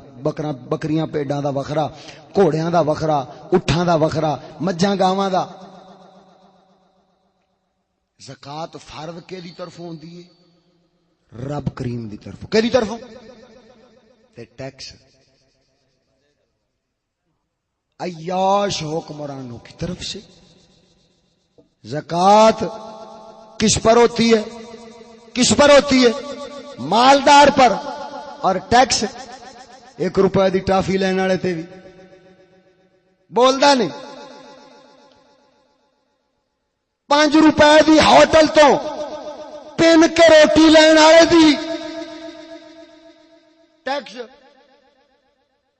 بکریاں بھیڈاں دا وکھرا گھوڑیاں دا وکھرا اٹھاں دا وکھرا مجھاں گاواں دا زکوٰۃ فرض کے دی طرف ہوندی ہے رب کریم دی طرف کے دی طرفوں تے ٹیکس عیاش حکمرانوں کی طرف سے زکوٰۃ کس پر ہوتی ہے مالدار پر اور ٹیکس 1 روپے دی ٹافی لینے والے تے بھی بولدا نہیں 5 روپے دی ہوٹل تو پن کے روٹی لینے والے دی ٹیکس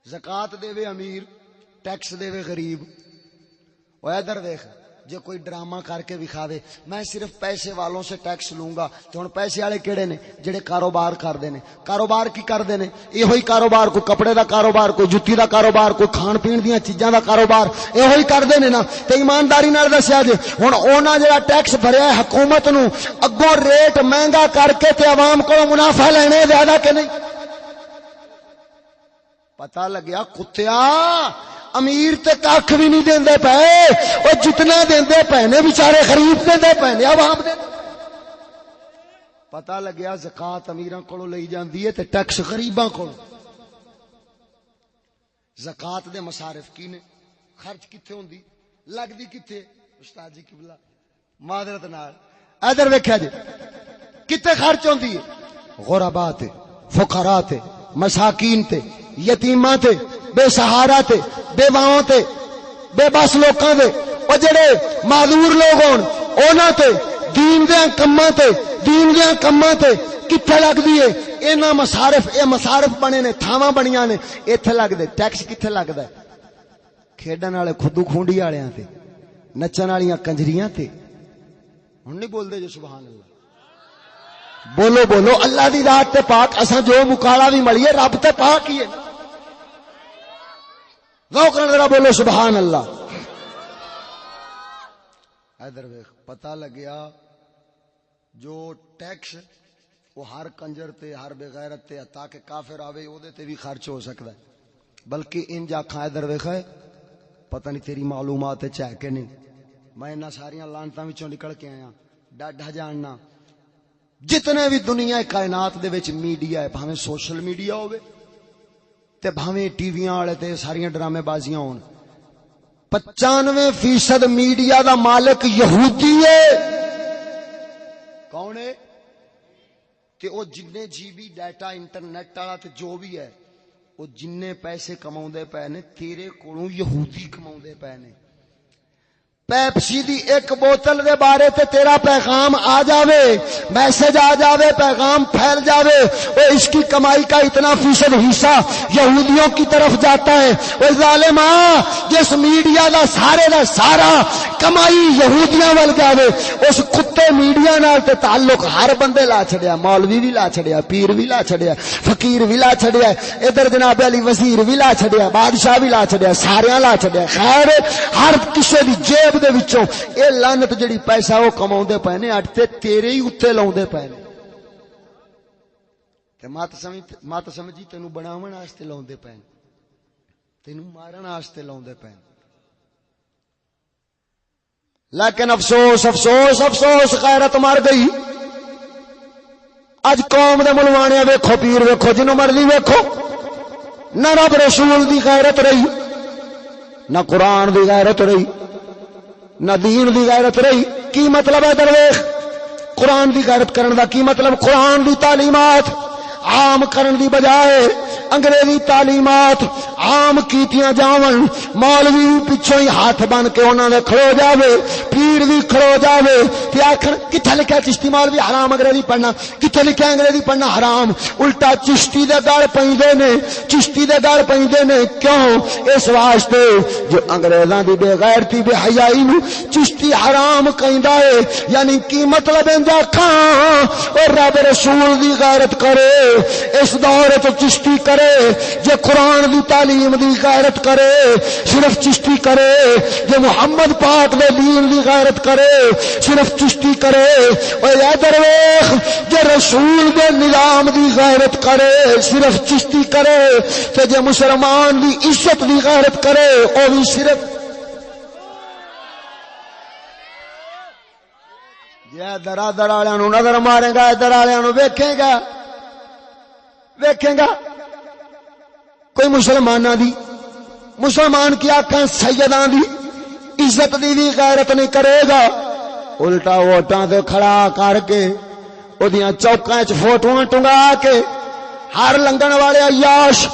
زکوٰۃ دے وے امیر ٹیکس دے وے غریب او ادھر دیکھ جے کوئی ڈرامہ کر کے دکھاوے میں صرف پیسے والوں سے ٹیکس لوں گا تو ہن پیسے والے کیڑے نے جڑے کاروبار کردے نے کاروبار کی کردے نے ایہی کاروبار کوئی کپڑے دا کاروبار کوئی جُتی دا کاروبار کوئی کھان پین دیاں چیزاں دا کاروبار ایہی کردے نے نا تے ایمانداری نال دسیا جے ہن اونا جڑا ٹیکس بھریا ہے حکومت نو اگوں ریٹ مہنگا کر کے تے عوام کولوں منافع لینے زیادہ کہ نہیں پتہ لگیا کتیا امیر تے کھ بھی نہیں دیندے پے او جتنا دیندے پے نے بیچارے غریب دیندے پے نے عوام دے پتہ لگیا زکوٰۃ امیراں کولوں لئی جاندی ہے تے ٹیکس غریباں کولوں زکوٰۃ دے مصارف کی نے خرچ کتھے ہوندی لگدی کتھے استاد جی قبلہ معذرت نال ادھر ویکھیا جی کتھے خرچ ہوندی ہے غرباء تے فقراء تے مساکین تے یتیماں تے بے سہارا تے بیواؤں تے بے بس لوکاں دے او جڑے معذور لوگ ہون انہاں تے دین دیاں کماں تے کتھے لگدی ہے انہاں مصارف اے مصارف بنے نے تھاواں بنیاں نے ایتھے لگدے ٹیکس کتھے لگدا ہے کھیڈن والے خودو کھونڈی والیاں تے نچن والیاں کنجریاں تے ہن نہیں بولدے جو سبحان اللہ بولو اللہ دی ذات تے پاک اساں جو مکالا بھی ملیے رب تے پاک ہی ہے ذوق نال ذرا بولو سبحان اللہ ادھر ویکھ پتہ لگیا جو ٹیکس وہ ہر کنجر تے ہر بے غیرت تے تاکہ کافر آوے او دے تے بھی خرچ ہو سکدا ہے بلکہ انج آکھاں ادھر ویکھ پتہ نہیں تیری معلومات تے ہے کہ نہیں میں انہاں ساریاں لعنتاں وچوں نکل کے آیا ڈاڈا جاننا جتنے بھی دنیا کائنات دے وچ میڈیا ہے بھاویں سوشل میڈیا ہوے تے بھاویں ٹی ویاں والے تے ساریاں ڈرامے بازیاں ہون 95% میڈیا دا مالک یہودی ہے کون ہے تے او جننے جی بی ڈیٹا انٹرنیٹ والا تے جو بھی ہے او جننے پیسے کماوندے پے نے تیرے کولوں یہودی کماوندے پے نے پیپسی دی ایک بوتل دے بارے تے تیرا پیغام آ جاوے میسج آ جاوے پیغام پھیل جاوے وہ اس کی کمائی کا اتنا فیصد حصہ یہودیوں کی طرف جاتا ہے وہ ظالما جس میڈیا دا سارا کمائی یہودیاں ول جاوے اس کتے میڈیا نال تے تعلق ہر بندے لا چھڑیا مولوی بھی لا چھڑیا پیر بھی لا چھڑیا فقیر بھی لا چھڑیا ادھر جناب علی وزیر بھی لا چھڑیا بادشاہ بھی لا چھڑیا سارے لا چھڑیا خیر ہر کسے دی جیب دے وچوں اے لعنت جڑی پیسہ او کماوندے پے نے اٹھ تے تیرے ہی اوتے لاوندے پے نے تے مت سمجھی تینوں بناون واسطے لاوندے پین، تینوں مارن واسطے لاوندے پین. لیکن افسوس افسوس افسوس غیرت مر گئی. اج قوم دے ملوانے ویکھو، پیر ویکھو، جنوں مرضی ویکھو، نہ رب رسول دی غیرت رہی، نہ قرآن دی غیرت رہی، نہ دین دی غیرت رہی. کی مطلب ہے درویش؟ قرآن دی غیرت کرن دا کی مطلب؟ قرآن دی تعلیمات عام کرن دی بجائے انگریزی تعلیمات عام کیتیاں جاون، مولوی پیچھوں ہی ہاتھ بن کے انہاں دے کھڑو جاوے، پیر بھی کھڑو جاوے تے آکھن کتھے لکھیا چشتی مولوی حرام انگریزی پڑھنا، کتھے لکھیا انگریزی پڑھنا حرام. الٹا چشتی دے گل پیندے نے، چشتی دے گل پیندے نے. کیوں؟ اس واسطے جو انگریزاں دی بے غیرتی بے حیائی نو چشتی حرام کہندا ہے. یعنی کی مطلب انجا کھاں اور رب رسول دی غیرت کرے اس دور تے چشتی کرے، جے قرآن دی تعلیم دی غیرت کرے صرف چشتی کرے، جے محمد پاک دے دین دی غیرت کرے صرف چشتی کرے. او اے درویش جے رسول دے نظام دی غیرت کرے صرف چشتی کرے، تے جے مسلمان دی عزت دی غیرت کرے او بھی صرف. جے درا در والےاں نوں نظر مارے گا، ادھر والےاں نوں ویکھے گا، ویکھے گا کوئی مسلماناں دی، مسلمان کی آکھاں سیداں دی عزت دی بھی غیرت نہیں کرے گا. الٹا ووٹاں تے کھڑا کر کے اودیاں چوکاں وچ فوٹواں ٹنگا کے ہر لنگن والے عیاش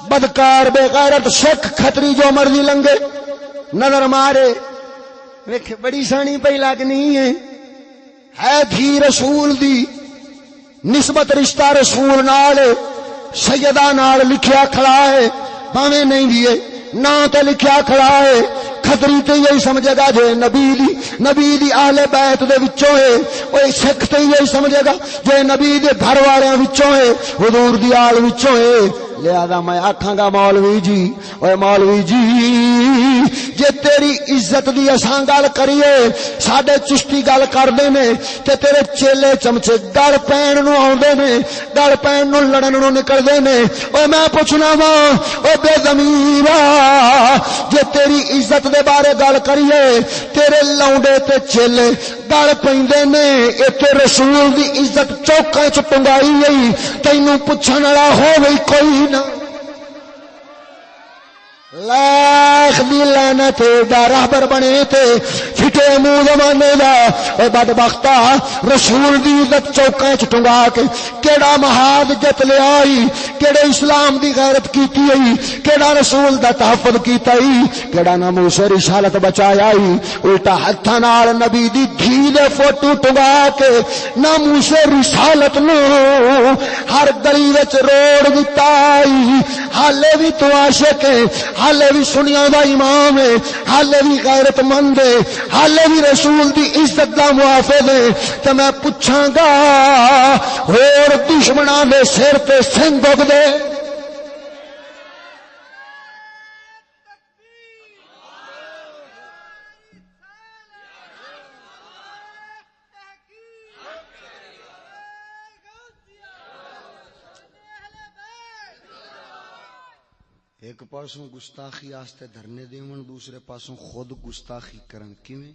بدکار بے غیرت سکھ کھتری جو مرضی لنگے نظر مارے، ویکھ بڑی سانی پئی لگنی ہے تھی رسول دی نسبت رشتہ رسول نال سیدہ نال لکھیا کھڑا ہے، باویں نہیں دیے نا تے لکھیا کھڑا ہے. کھتری تے یہی سمجھے گا جے نبی دی اہل بیت دے وچوں ہے، اوے سکھ تے یہی سمجھے گا جے نبی دے گھر والیاں وچوں ہے، حضور دی آل وچوں ہے. لہذا میں آکھاں گا مولوی جی، اوے مولوی جی جے تیری عزت دی اساں گل کریے، ساڈے چشتی گل کردے نے تے تیرے چیلے چمچے گل پین نو آوندے نے، گل پین نو لڑن نو نکلدے نے. اوے میں پوچھنا وا او بے ضمیرا، جے تیری عزت دے بارے گل کریے تیرے لونڈے تے چیلے گل پیندے نے، اے رسول دی عزت چوکاں چ ٹنگائی گئی، تینوں پوچھن والا ہووے کوئی نہ. لاکھ دی لعنت دا راہبر بنے تے پھٹے منہ زمانے دا. اے بدبختا رسول دی عزت چوکاں چ ٹنگا کے کیڑا محاذ جت لیا ای، کیڑے اسلام دی غیرت کیتی ای، کیڑا رسول دا تحفظ کیتا ای، کیڑا ناموس رسالت بچایا ای. الٹا ہتھاں نال نبی دی دھی دے فوٹو ٹنگا کے ناموس رسالت نو ہر گلی وچ روڑ دتا ای. حالے بھی تو عاشق ہے، حالے بھی سنیا دا امام ہے، حالے بھی غیرت مند ہے، حالے بھی رسول دی عزت دا محافظ ہے. تے میں پوچھاں گا ہور دشمناں دے سر تے سنگ اگدے ایک پاسوں گستاخی آستے دھرنے دیون، دوسرے پاسوں خود گستاخی کرن. کیویں؟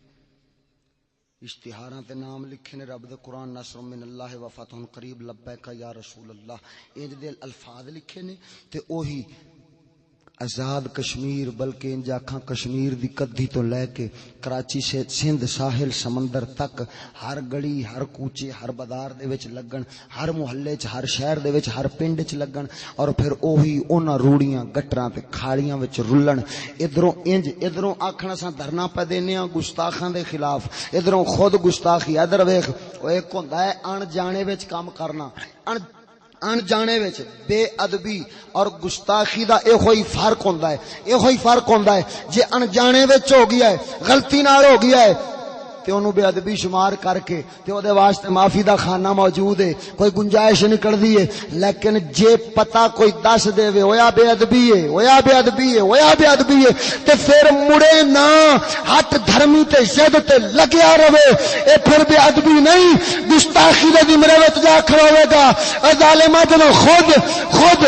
اشتہاراں تے نام لکھے نے رب دے قرآن نصر من اللہ و فتح قریب لبیک یا رسول اللہ، انج دے الفاظ لکھے نے تے اوہی آزاد کشمیر، بلکہ انج آکھاں کشمیر دی کدھی تو لے کے کراچی سے سندھ ساحل سمندر تک ہر گلی ہر کوچے ہر بازار دے وچ لگن، ہر محلے چ ہر شہر دے وچ ہر پنڈ چ لگن، اور پھر اوہی انہاں روڑیاں گٹراں تے کھاڑیاں وچ رلن. ادھروں انج ادھروں آکھنا سا دھرنا پہ دینے ہاں گستاخاں دے خلاف، ادھروں خود گستاخی. ادھر ویکھ او ایک ہوندا ہے ان جانے وچ کام کرنا، ان جانے وچ بے ادبی اور گستاخی دا اے ہوئی فرق ہوندا ہے. اے ہوئی فرق ہوندا ہے جے ان جانے وچ ہو گیا ہے، غلطی نال ہو گیا ہے تے انہوں بے ادبی شمار کر کے تے او دے واسطے معافی دا خانہ موجود ہے، کوئی گنجائش نکل دی ہے، لیکن جے پتہ کوئی دس دے وے ہویا بے ادبی ہے، ہویا بے ادبی ہے، ہویا بے ادبی ہے، تے پھر مڑے نہ ہٹ دھرمی تے زد تے لگیا رہے، اے پھر بے ادبی نہیں، گستاخی دے زمرے وچ جا کھڑوے گا۔ اے ظالما جنوں خود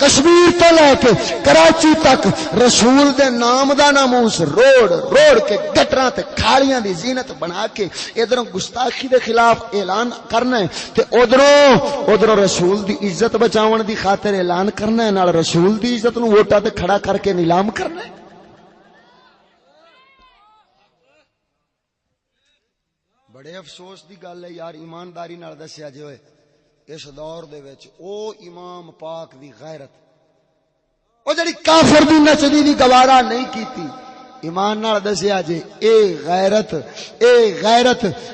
کشمیر تو لے کے کراچی تک رسول دے نام دا ناموس روڑ کے گٹراں تے کھاڑیاں دی زینت بنا کے ادھروں گستاخی دے خلاف اعلان کرنا ہے تے ادھروں رسول دی عزت بچاون دی خاطر اعلان کرنا ہے، نال رسول دی عزت نو ووٹاں تے کھڑا کر کے نیلام کرنا ہے۔ بڑے افسوس دی گل ہے یار، ایمانداری نال دسیا جے ہوئے اس دور دے وچ او امام پاک دی غیرت او جڑی کافر دی نچدی دی گوارا نہیں کیتی، ایمان نال دسیا جے اے غیرت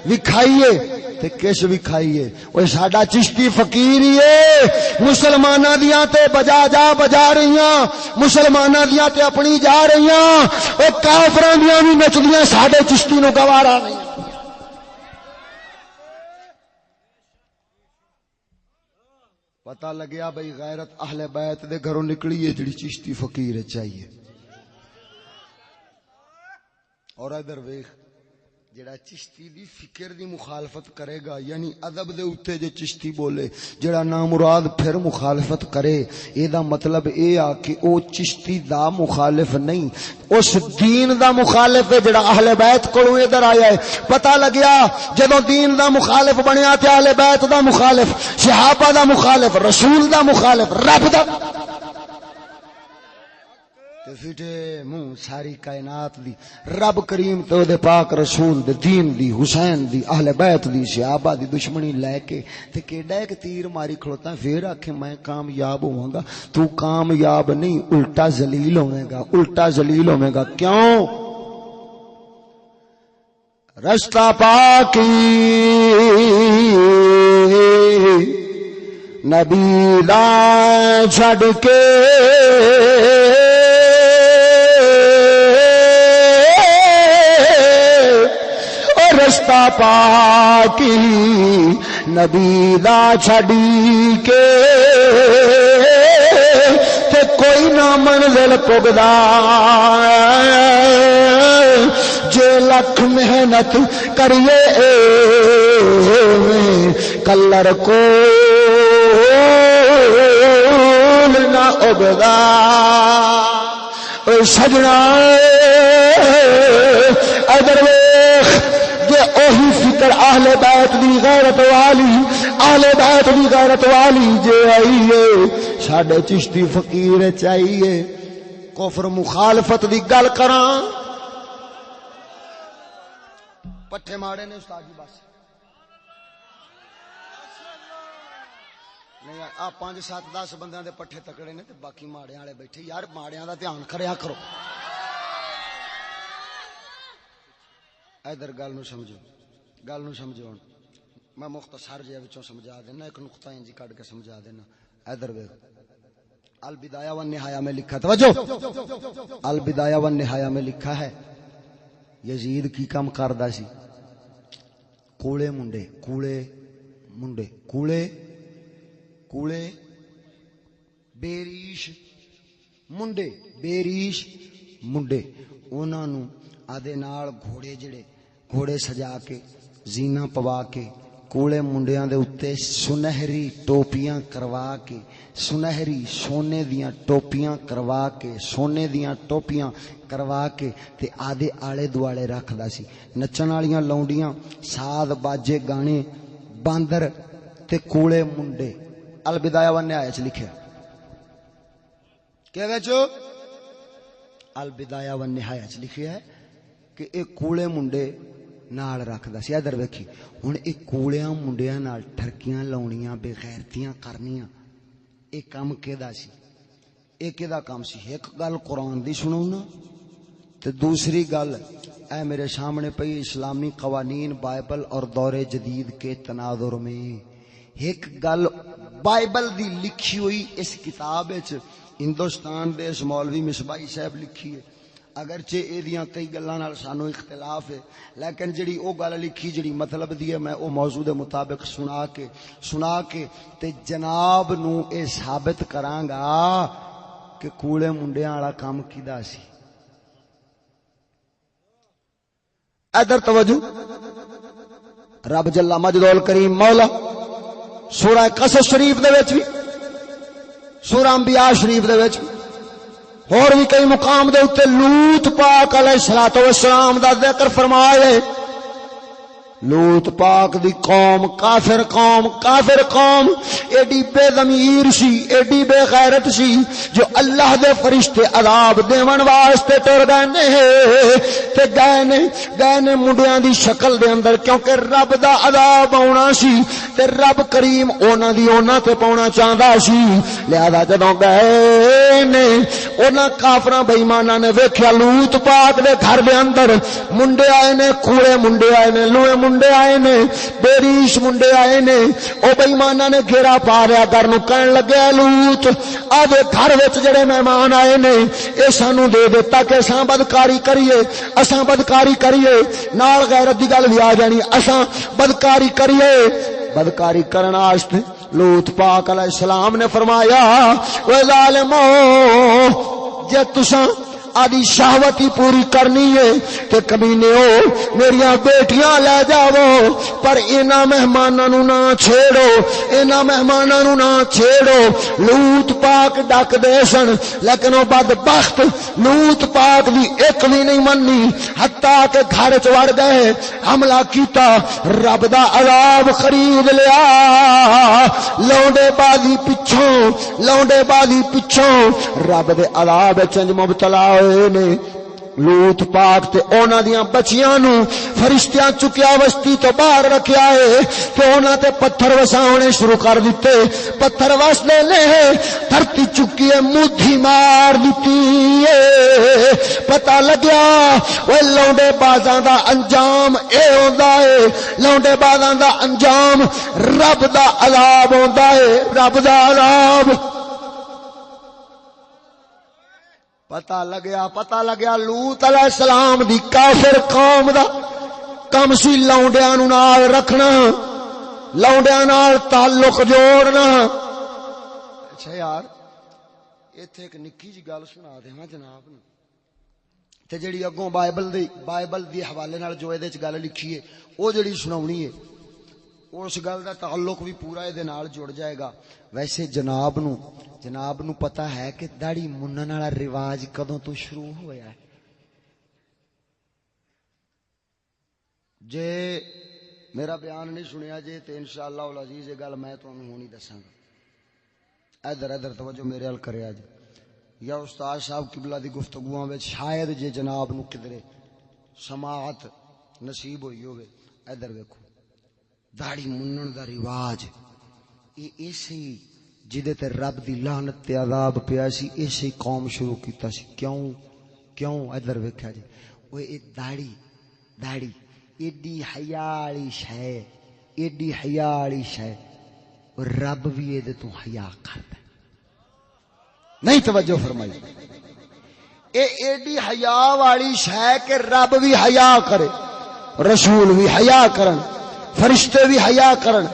وکھائیے تے کس وکھائیے؟ او ساڈا چشتی فقیر ہی ہے، مسلماناں دیاں تے بجا رہیاں، مسلماناں دیاں تے اپنی جا رہیاں، او کافراں دیاں وی نچدیاں ساڈے چشتی نو گوارا نہیں۔ پتہ لگیا بھئی غیرت اہل بیت دے گھروں نکلی ہے جڑی چشتی فقیر چاہیے۔ اور ادھر ویکھ جڑا چشتی دی فکر دی مخالفت کرے گا، یعنی ادب دے اوتے جے چشتی بولے، جڑا نامراد پھر مخالفت کرے، اے دا مطلب اے آ کہ او چشتی دا مخالف نہیں، اس دین دا مخالف ہے جڑا اہل بیت کولوں ادھر آیا ہے۔ پتہ لگیا جدوں دین دا مخالف بنیا تے اہل بیت دا مخالف، صحابہ دا مخالف، رسول دا مخالف، رب دا تے فٹے منہ ساری کائنات دی رب کریم تے دے پاک رسول دے دین دی، حسین دی، اہل بیت دی، صحابہ دی دشمنی لے کے تے کیڈا ایک تیر ماری کھڑوتا پھر آکھے میں کامیاب ہوواں گا۔ تو کامیاب نہیں، الٹا ذلیل ہوے گا، الٹا ذلیل ہوے گا۔ کیوں؟ رستہ پاکی نبی دا چھڈ کے رستہ پاکی نبی دا چھڈی کے تے کوئی نہ منزل پگدا، جے لکھ محنت کریے کلر کو نہ اگدا۔ سجنا ادھر اوہی فکر اہل بیت دی غیرت والی، اہل بیت دی غیرت والی جے آئیے ساڈے چشتی فقیر چاہیے۔ کفر مخالفت دی گل کراں، پٹھے ماڑے نے استاد جی بس نہیں آ 5 7 10 بندیاں دے پٹھے تکڑے نے تے باقی ماڑیاں والے بیٹھے، یار ماڑیاں دا دھیان کریا کرو۔ ادھر گل نو سمجھو ہن میں مختصر جے وچوں سمجھا دینا، ایک نقطہ انجی کڈ کے سمجھا دینا۔ ادھر ویکھ البدایہ والنہایہ میں لکھا، توجہ، البدایہ والنہایہ میں لکھا ہے یزید کی کم کردا سی؟ کوڑے بیریش منڈے انہاں نو آدے نال گھوڑے سجا کے زینہ پوا کے کوڑے منڈیاں دے اتے سنہری ٹوپیاں کروا کے، سنہری سونے دیاں ٹوپیاں کروا کے، سونے دیاں ٹوپیاں کروا کے تے آدے آلے دوالے رکھدا سی۔ نچن والیاں لونڈیاں، ساز باجے گانے، باندر تے کوڑے منڈے۔ البدایہ والنہایہ چ لکھیا کہ وچو البدایہ والنہایہ چ لکھیا ہے کہ اے کوڑے منڈے نال رکھدا سی۔ ادھر ویکھی ہن اے کوڑیاں منڈیاں نال ٹھرکیاں لاونیاں، بے غیرتیاں کرنیاں، اے کم کیدا سی؟ اے کیدا کام سی؟ ایک گل قرآن دی سناونا تے دوسری گل اے میرے سامنے پئی اسلامی قوانین بائبل اور دور جدید کے تناظر میں۔ ایک گل بائبل دی لکھی ہوئی اس کتاب وچ ہندوستان دے اس مولوی مصباحی صاحب لکھی ہے، اگرچہ ایدیاں کئی گلاں نال سانو اختلاف ہے، لیکن جڑی او گل لکھی جڑی مطلب دی ہے میں او موضوع دے مطابق سنا کے تے جناب نو اے ثابت کراں گا کہ کوڑے منڈیاں والا کام کیدا سی۔ ادھر توجہ، رب جل مجدول کریم مولا سورہ قصص شریف دے وچ بھی، سورہ انبیاء شریف دے وچ بھی، اور بھی کئی مقام دے اتے لوط پاک علیہ الصلوۃ والسلام دا ذکر فرمایا۔ لوط پاک دی قوم کافر قوم ایڈی بے ضمیر سی، ایڈی بے غیرت سی، جو اللہ دے فرشتے عذاب دیون واسطے ٹر گئے نے منڈیاں دی شکل دے اندر، کیونکہ رب دا عذاب آنا سی تے رب کریم اونا تے پاؤنا چاہندا سی، لہذا جدوں گئے نے انہاں کافراں بے ایماناں نے ویکھیا لوط پاک دے گھر دے اندر منڈے آئے نے، کوڑے منڈے آئے نے، لوہے منڈے آئے نے، بیریش منڈے آئے نے، او بے ایماناں نے گھیرا پا لیا گھر نو، کہن لگے لوط آدھے گھر وچ جڑے مہمان آئے نے اے سانو دے دیتا کہ اساں بدکاری کریے، نال غیرت دی گل بھی آ جانی، اساں بدکاری کرن واسطے لوط پاک علیہ السلام نے فرمایا اے ظالمو جے تساں آدھی شہوت ہی پوری کرنی ہے کہ کمینے ہو میریاں بیٹیاں لے جاؤ، پر انہاں مہماناں نو نہ چھیڑو۔ لوط پاک ڈک دے سن، لیکن وہ بدبخت لوط پاک دی ایک بھی نہیں مننی، حتیٰ کہ گھر چ وڑ گئے، حملہ کیتا، رب دا عذاب خرید لیا۔ لونڈے بازی پچھوں رب دے عذاب چنج مبتلا نے۔ لوط پاک تے اونا دیاں بچیاں نو فرشتیاں چکیا وستی تو باہر رکھیا ہے تے اونا تے پتھر وساونے شروع کر دیتے، پتھر وس دے نے دھرتی چکی ہے مودھی مار دیتی ہے۔ پتہ لگیا وہ لونڈے بازاں دا انجام اے ہوندا ہے، لونڈے بازاں دا انجام رب دا عذاب ہوندا ہے، رب دا عذاب۔ پتہ لگیا لوط علیہ السلام دی کافر قوم دا کم سی لونڈیاں نو نال رکھنا، لونڈیاں نال تعلق جوڑنا۔ اچھا یار ایتھے ایک نکی جی گل سنا دیواں جناب نو، تے جڑی اگوں بائبل دی حوالے نال جو ایدے وچ گل لکھی ہے او جڑی سناونی ہے اس گل دا تعلق بھی پورا ایدے نال جڑ جائے گا۔ ویسے جناب نو پتہ ہے کہ داڑھی منن والا رواج کدوں تو شروع ہویا ہے؟ جے میرا بیان نہیں سنیا جے تے انشاءاللہ العزیز یہ گل میں تانوں ہونی دساں گا۔ ادھر توجہ میرے ال کریا جی، یا استاد صاحب قبلہ دی گفتگواں وچ شاید جے جناب نو کدرے سماعت نصیب ہوئی ہوے۔ ادھر ویکھو داڑھی منن دا رواج یہ اسی جدے تے رب دی لعنت تے عذاب پیا سی اسی قوم شروع کیتا سی۔ کیوں ادھر ویکھیا جی، وہ اے داڑھی ایڈی حیا والی شے رب بھی اے تو حیا کردا نہیں۔ توجہ فرمائی، اے ایڈی حیا والی شے کہ رب بھی حیا کرے، رسول بھی حیا کرن، فرشتے بھی حیا کرن۔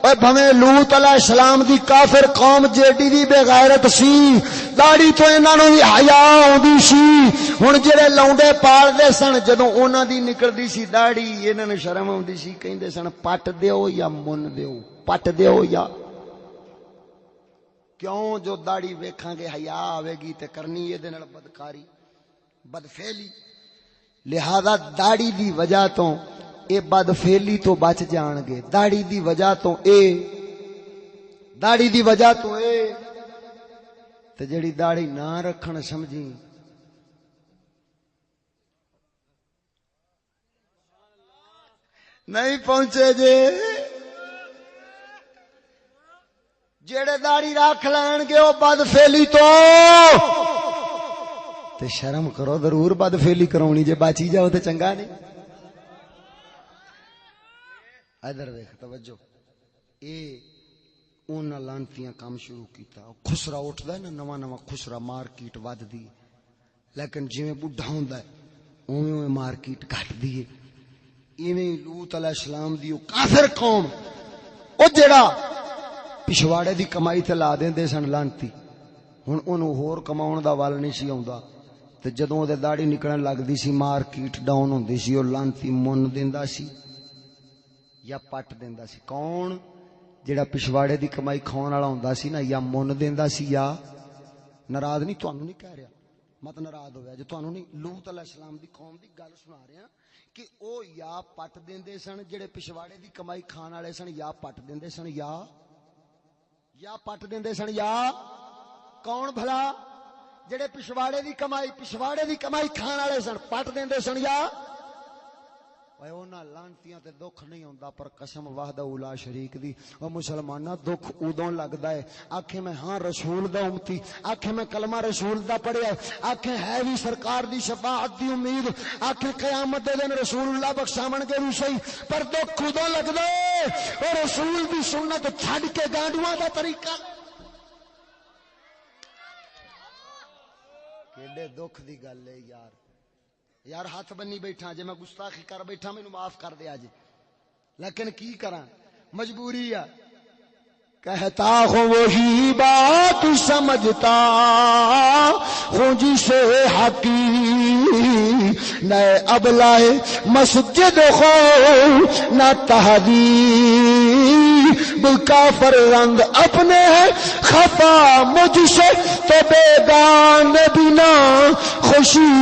اور بھویں لوط علیہ السلام دی کافر قوم جیڈی دی بے غیرت سی، داڑھی تو انہاں نوں بھی حیا آوندی سی۔ ہن جڑے لونڈے پال دے سن جدوں انہاں دی نکلدی سی داڑھی انہاں نوں شرم آوندی سی، کہندے سن پٹ دیو یا من دیو، پٹ دیو یا کیوں جو داڑھی ویکھاں گے حیا آوے گی تے کرنی اے دے نال بدکاری بدفعلی، لہذا داڑھی دی وجہ تو اے بدفعلی تو بچ جان گے، داڑھی دی وجہ تو اے تے جڑی داڑھی نہ رکھن سمجھی نہیں پہنچے جے، جڑے داڑھی رکھ لین گے او بدفعلی تو تے شرم کرو، ضرور بدفعلی کرونی جے بچی جاؤ تے چنگا نہیں۔ ادھر دیکھ توجہ، اے انہاں لانتیاں کام شروع کیتا، خسرا اٹھدا ہے نا، نواں خسرا مارکیٹ وددی، لیکن جویں بڈھا ہوندا ہے اوویں اوویں مارکیٹ گھٹ دی ہے. ایویں لوط علیہ السلام دی کافر قوم او جڑا پچھواڑے دی کمائی تے لا دیندے سن لانتی ہن اونوں ہور کماؤن دا ول نہیں سی آوندا تے جدوں اودے داڑھی نکلن لگدی سی مارکیٹ ڈاؤن ہوندی سی او لانتی من دیندا سی یا پٹ دیندا سی. کون؟ جڑا پچھواڑے دی کمائی کھاون والا ہوندا سی نا یا من دیندا سی یا ناراض نہیں تانوں نہیں کہہ رہا مت ناراض ہویا جو تانوں نہیں لوط علیہ السلام دی قوم دی گل سنا رہا کہ او یا پٹ دیندے سن جڑے پچھواڑے دی کمائی کھان والے سن یا پٹ دیندے سن یا پٹ دیندے سن یا کون بھلا جڑے پچھواڑے دی کمائی کھان والے سن پٹ دیندے سن یا اوے انہاں لانتیاں تے دکھ نہیں ہوندا پر قسم وحدہ لا شریک دی او مسلماناں دکھ ادوں لگدا ہے آکھے میں ہاں رسول دا امتی آکھے میں کلمہ رسول دا پڑھیا آکھے ہے وی سرکار دی شفاعت دی امید آکھے قیامت دے دن رسول اللہ بخشاون گے بھی صحیح پر دکھ ادوں لگدا ہے او رسول دی سنت چھڈ کے گانڈواں دا طریقہ کیڑے دکھ دی گل ہے یار ہاتھ بنی بیٹھا جے میں گستاخی کر بیٹھا مینوں معاف کر دے اج لیکن کی کراں مجبوری ہے. کہتا ہوں وہی بات سمجھتا ہوں جسے حقیق نہ ابلائے مسجد ہو نہ تہذیب کافر رنگ اپنے ہیں خفا مجھ سے تو بیگان بنا خوشی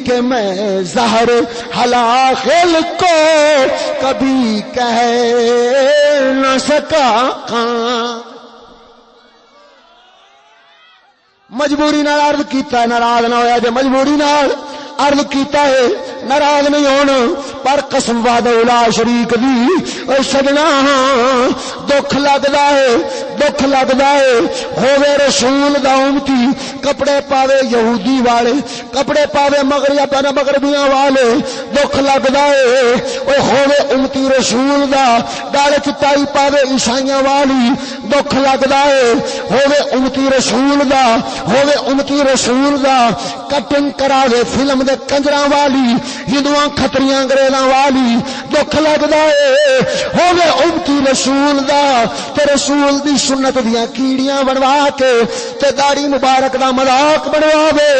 کہ میں زہر حلاخل کو کبھی کہہ نہ سکا. مجبوری نال عرض کیتا ہے ناراض نہ ہویا جے مجبوری نال عرض کیتا ہے ناراض نہیں ہونا پر قسم وعدہ لا شریک دی اے سجنا دکھ لگدا ہے ہووے رسول دا امتی کپڑے پاوے یہودی والے کپڑے پاوے مغربیاں والے دکھ لگدا ہے اوے ہووے امتی رسول دا گل چ ٹائی پاوے عیسائیاں والی دکھ لگدا ہے ہووے امتی رسول دا کٹنگ کراوے فلم دے کنجراں والی ہندواں کھتریاں انگریزاں والی دکھ لگدا ہے ہووے امتی رسول دا تے رسول دی سنت دیاں کیڑیاں بنوا کے تے داڑھی مبارک دا مذاق بنواوے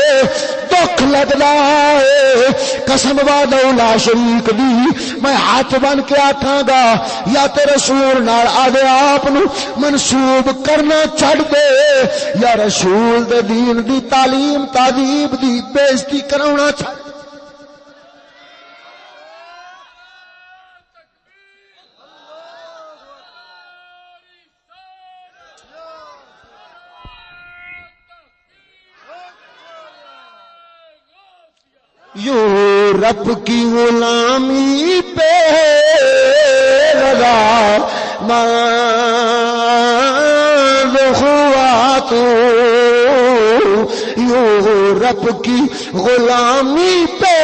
دکھ لگدا ہے. قسم وعدہ لا شریک دی میں ہاتھ بن کے آکھاں گا یا تے رسول نال آدھے آپ نو منسوب کرنا چھڑ دے یا رسول دے دین دی تعلیم تہذیب دی بےزتی کراونا چھڑ. یورپ کی غلامی پہ رضا مند ہوا تو یورپ کی غلامی پہ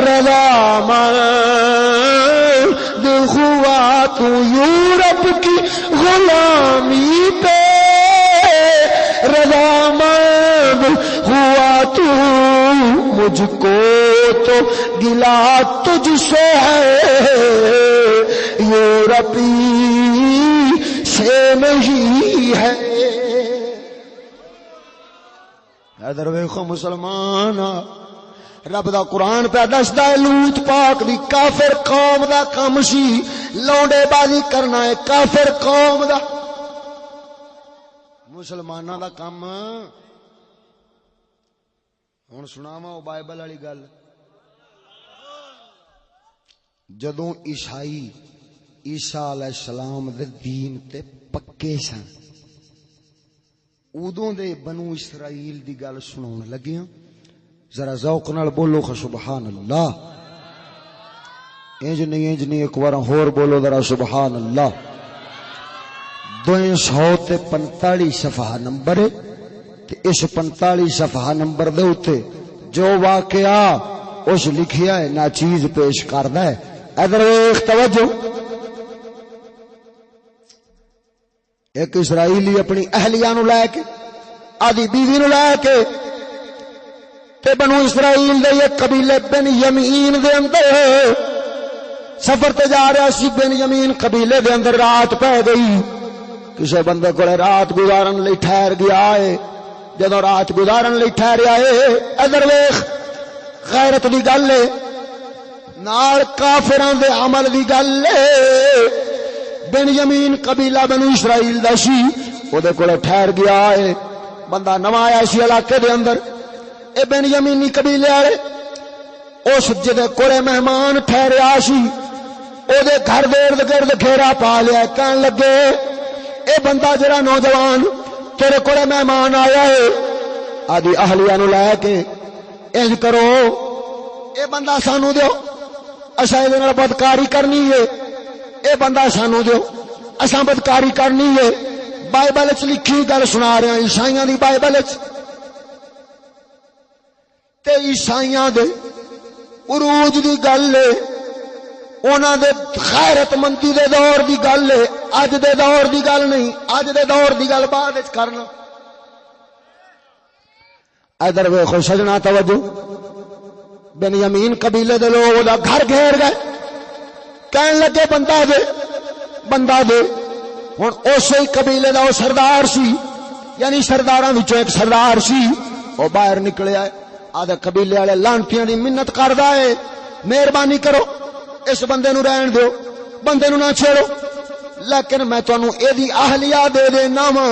رضا مند ہوا تو یورپ کی غلامی پہ رضا مند ہوا تو مجھ کو تو گلا تجھ سے ہے یورپی سے نہیں ہے. ادھر ویکھو مسلمان رب دا قرآن پہ دسدا ہے لوط پاک دی کافر قوم دا کم سی لونڈے بازی کرنا ہے کافر قوم دا مسلماناں دا کم. ہن سناواں او بائبل والی گل جدوں عیسائی عیسیٰ علیہ السلام دے دین تے پکے سن ادوں دے بنو اسرائیل دی گل سناون لگیاں ذرا ذوق نال بولو سبحان اللہ. انج نہیں ایک بار ہور بولو ذرا سبحان اللہ. 245 صفحہ نمبر ہے تے اس 45 صفحہ نمبر دے اوتے جو واقعہ اس لکھیا ہے نا چیز پیش کردا ہے. ادھر ویکھ توجہ. ایک اسرائیلی اپنی اہلیہ نو لے کے آدھی بیوی نو لے کے اے بنو اسرائیل دے یہ قبیلے بن یمین دے اندر سفر تے جا رہا سی. بن یمین قبیلے دے اندر رات پہ گئی. کسے بندے کو رات گزارن لئی ٹھہر گیا ہے. جدو رات گزارن لئی ٹھہریا ہے ادھر ویخ غیرت دی گل ہے نال کافراں دے عمل دی گل ہے. بن یمین قبیلہ بنو اسرائیل دا سی او دے کولے ٹھہر گیا ہے. بندہ نواں آیا سی علاقے دے اندر. اے بن یمینی قبیلے والے اس جدے کولے مہمان ٹھہریا سی او دے گھر دے ارد گرد گھیرا پا لیا. کہن لگے اے بندہ جڑا نوجوان تیرے کولے مہمان آیا ہے آدھی اہلیہ نو لے کے انج کرو اے بندہ سانو دیو اساں دے نال بدکاری کرنی ہے. اے بندہ سانو دیو اساں بدکاری کرنی ہے. بائبل وچ لکھی گل سنا رہے ہیں عیسائیاں دی بائبل وچ تے عیسائیاں دے عروج دی گل ہے. انہاں دے غیرت مندی دے دور دی گل ہے. اج دے دور دی گل نہیں. اج دے دور دی گل بعد وچ کرنا. ادھر ویکھو سجنا توجہ. بن یمین قبیلے دے لوگ دا گھر گھیر گئے. کہن لگے بندہ دے بندہ دے. ہن اسی قبیلے دا او سردار سی یعنی سرداراں وچوں ایک سردار سی او باہر نکلیا ہے. آدھے قبیلے والے لانتیاں دی منت کردا ہے مہربانی کرو اس بندے نو رہن دیو بندے نو نہ چھیڑو. لیکن میں تانوں اے دی اہلیہ دے دینا وا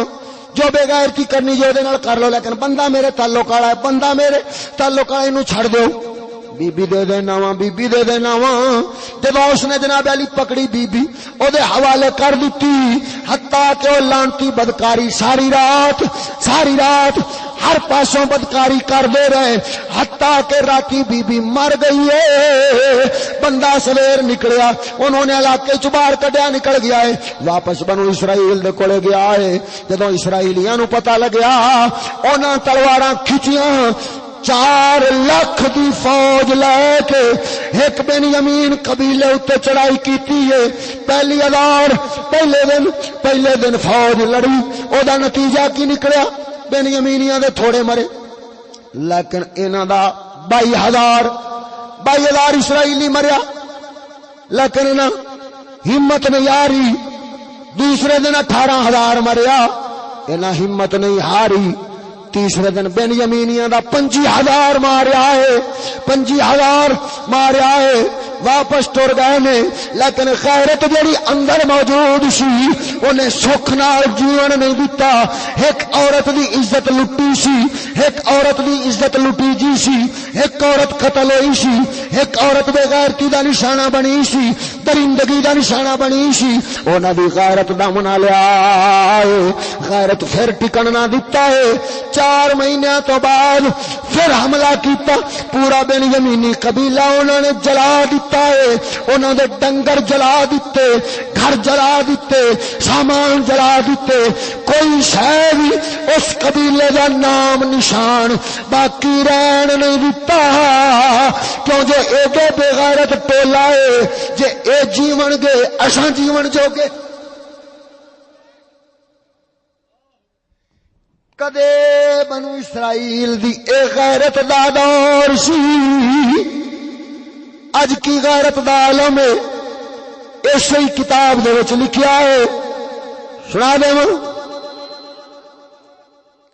جو بے غیرتی کرنی جو دے نال کر لو. لیکن بندہ میرے تعلق والا ہے بندہ میرے تعلق والا اینو چھڑ دیو. بی بی دے دینا وا بی بی دے دینا وا. جب اس نے جناب علی پکڑی بی بی او دے حوالے کر دتی حتیٰ کہ او لانتی بدکاری ساری رات ہر پاسوں بدکاری کر دے رہے حتیٰ کہ راتی بی بی مر گئی ہے. بندہ سویر نکلیا انہوں نے علاقے چ باہر کڈیا نکل گیا ہے. واپس بنو اسرائیل دے کولے گیا ہے. جدوں اسرائیلیاں نو پتہ لگیا انہاں تلواراں کھچیاں 4 لاکھ دی فوج لے کے ایک بن یمین قبیلے اتے چڑھائی کیتی ہے. پہلے دن فوج لڑی. او دا نتیجہ کی نکلیا بن یمینیاں دے تھوڑے مرے لیکن انہاں دا 22,000 اسرائیلی مریا. لیکن انہاں ہمت نہیں ہاری. دوسرے دن 18,000 مریا. انہاں ہمت نہیں ہاری. تیسرے دن بن یمینیاں دا 25,000 ماریا ہے. 25,000 ماریا ہے. واپس ٹر گئے نے. لیکن غیرت جڑی اندر موجود سی انہیں سکھ نال جیون نہیں دتا. ایک عورت دی عزت لٹی سی. ایک عورت دی عزت لٹی جی سی. ایک عورت قتل ہوئی سی. ایک عورت بے غیرتی دا نشانہ بنی سی. درندگی دا نشانہ بنی سی. انہاں دی غیرت دم نہ لیا ہے. غیرت پھر ٹکن نہ دتا ہے. 4 مہینے تو بعد پھر حملہ کیتا. پورا بن یمینی قبیلہ انہوں نے جلا دیتا ہے. انہوں نے ڈنگر جلا دیتے, گھر جلا دیتے, سامان جلا دیتے. کوئی شے بھی اس قبیلے دا نام نشان باقی رہن نہیں دیتا. کیوں جو ایڈے بے غیرت ٹولا ہے جے اے جیون گے اساں جیون جو گے. کدے بنو اسرائیل دی اے غیرت دا دور سی. اج کی غیرت دا عالم ہے. اسی کتاب دے وچ لکھیا ہے. سنا دے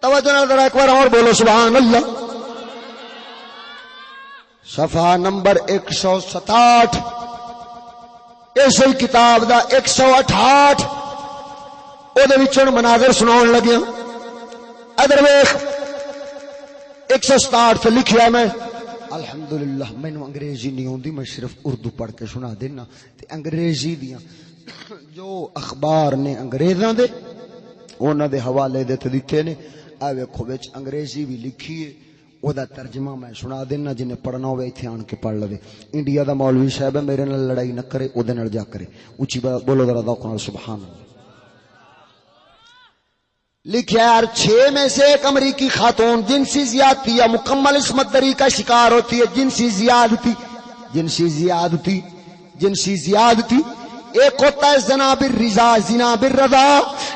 توجہ نال ذرا ایک بار اور بولو سبحان اللہ. صفحہ نمبر 167 اسی کتاب دا 168 او دے وچوں مناظر سناون لگیا. ادھر ویخ 167 سے لکھیا میں الحمدللہ. مینوں انگریزی نہیں ہوندی میں صرف اردو پڑھ کے سنا دینا. تے انگریزی دیاں جو اخبار نے انگریزاں دے انہاں دے حوالے دتے نے. اے ویکھو وچ انگریزی بھی لکھی ہے. او دا ترجمہ میں سنا دینا. جنہیں پڑھنا ہوئے ایتھے آن کے پڑھ لوے. انڈیا دا مولوی صاحب ہے میرے نال لڑائی نہ کرے او دے نال جا کرے. اونچی بولو ذرا ذوق نال سبحان اللہ. لکھا ہے 6 میں سے ایک امریکی خاتون جنسی زیادتی یا مکمل عصمت دری کا شکار ہوتی ہے. جنسی زیادتی ایک ہوتا ہے زنا بالرضا, زنا بالرضا.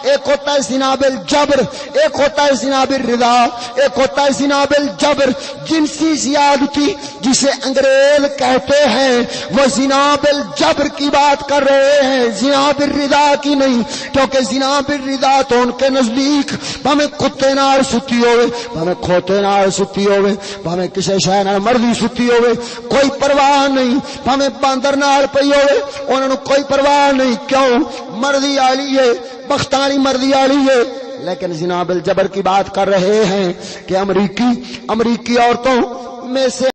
ایک ہوتا ہے زنا بالجبر، ایک ہوتا ہے زنا بالرضا، ایک ہوتا ہے زنا بالجبر۔ جنسی زیادتی جسے انگریز کہتے ہیں وہ زنا بالجبر کی بات کر رہے ہیں، زنا بالرضا کی نہیں، کیونکہ زنا بالرضا تو ان کے نزدیک بھامے کتے نال ستی ہوئے، بھامے کھوتے نال ستی ہوئے، بھامے کسی شے نال مرضی ستی ہوئے، کوئی پرواہ نہیں، بھامے باندر نال پئی ہوئے انہاں نوں کوئی پرواہ نہیں، کیوں؟ مرضی والی ہے، بخت والی مرضی والی ہے۔ لیکن زنا بالجبر کی بات کر رہے ہیں کہ امریکی عورتوں میں سے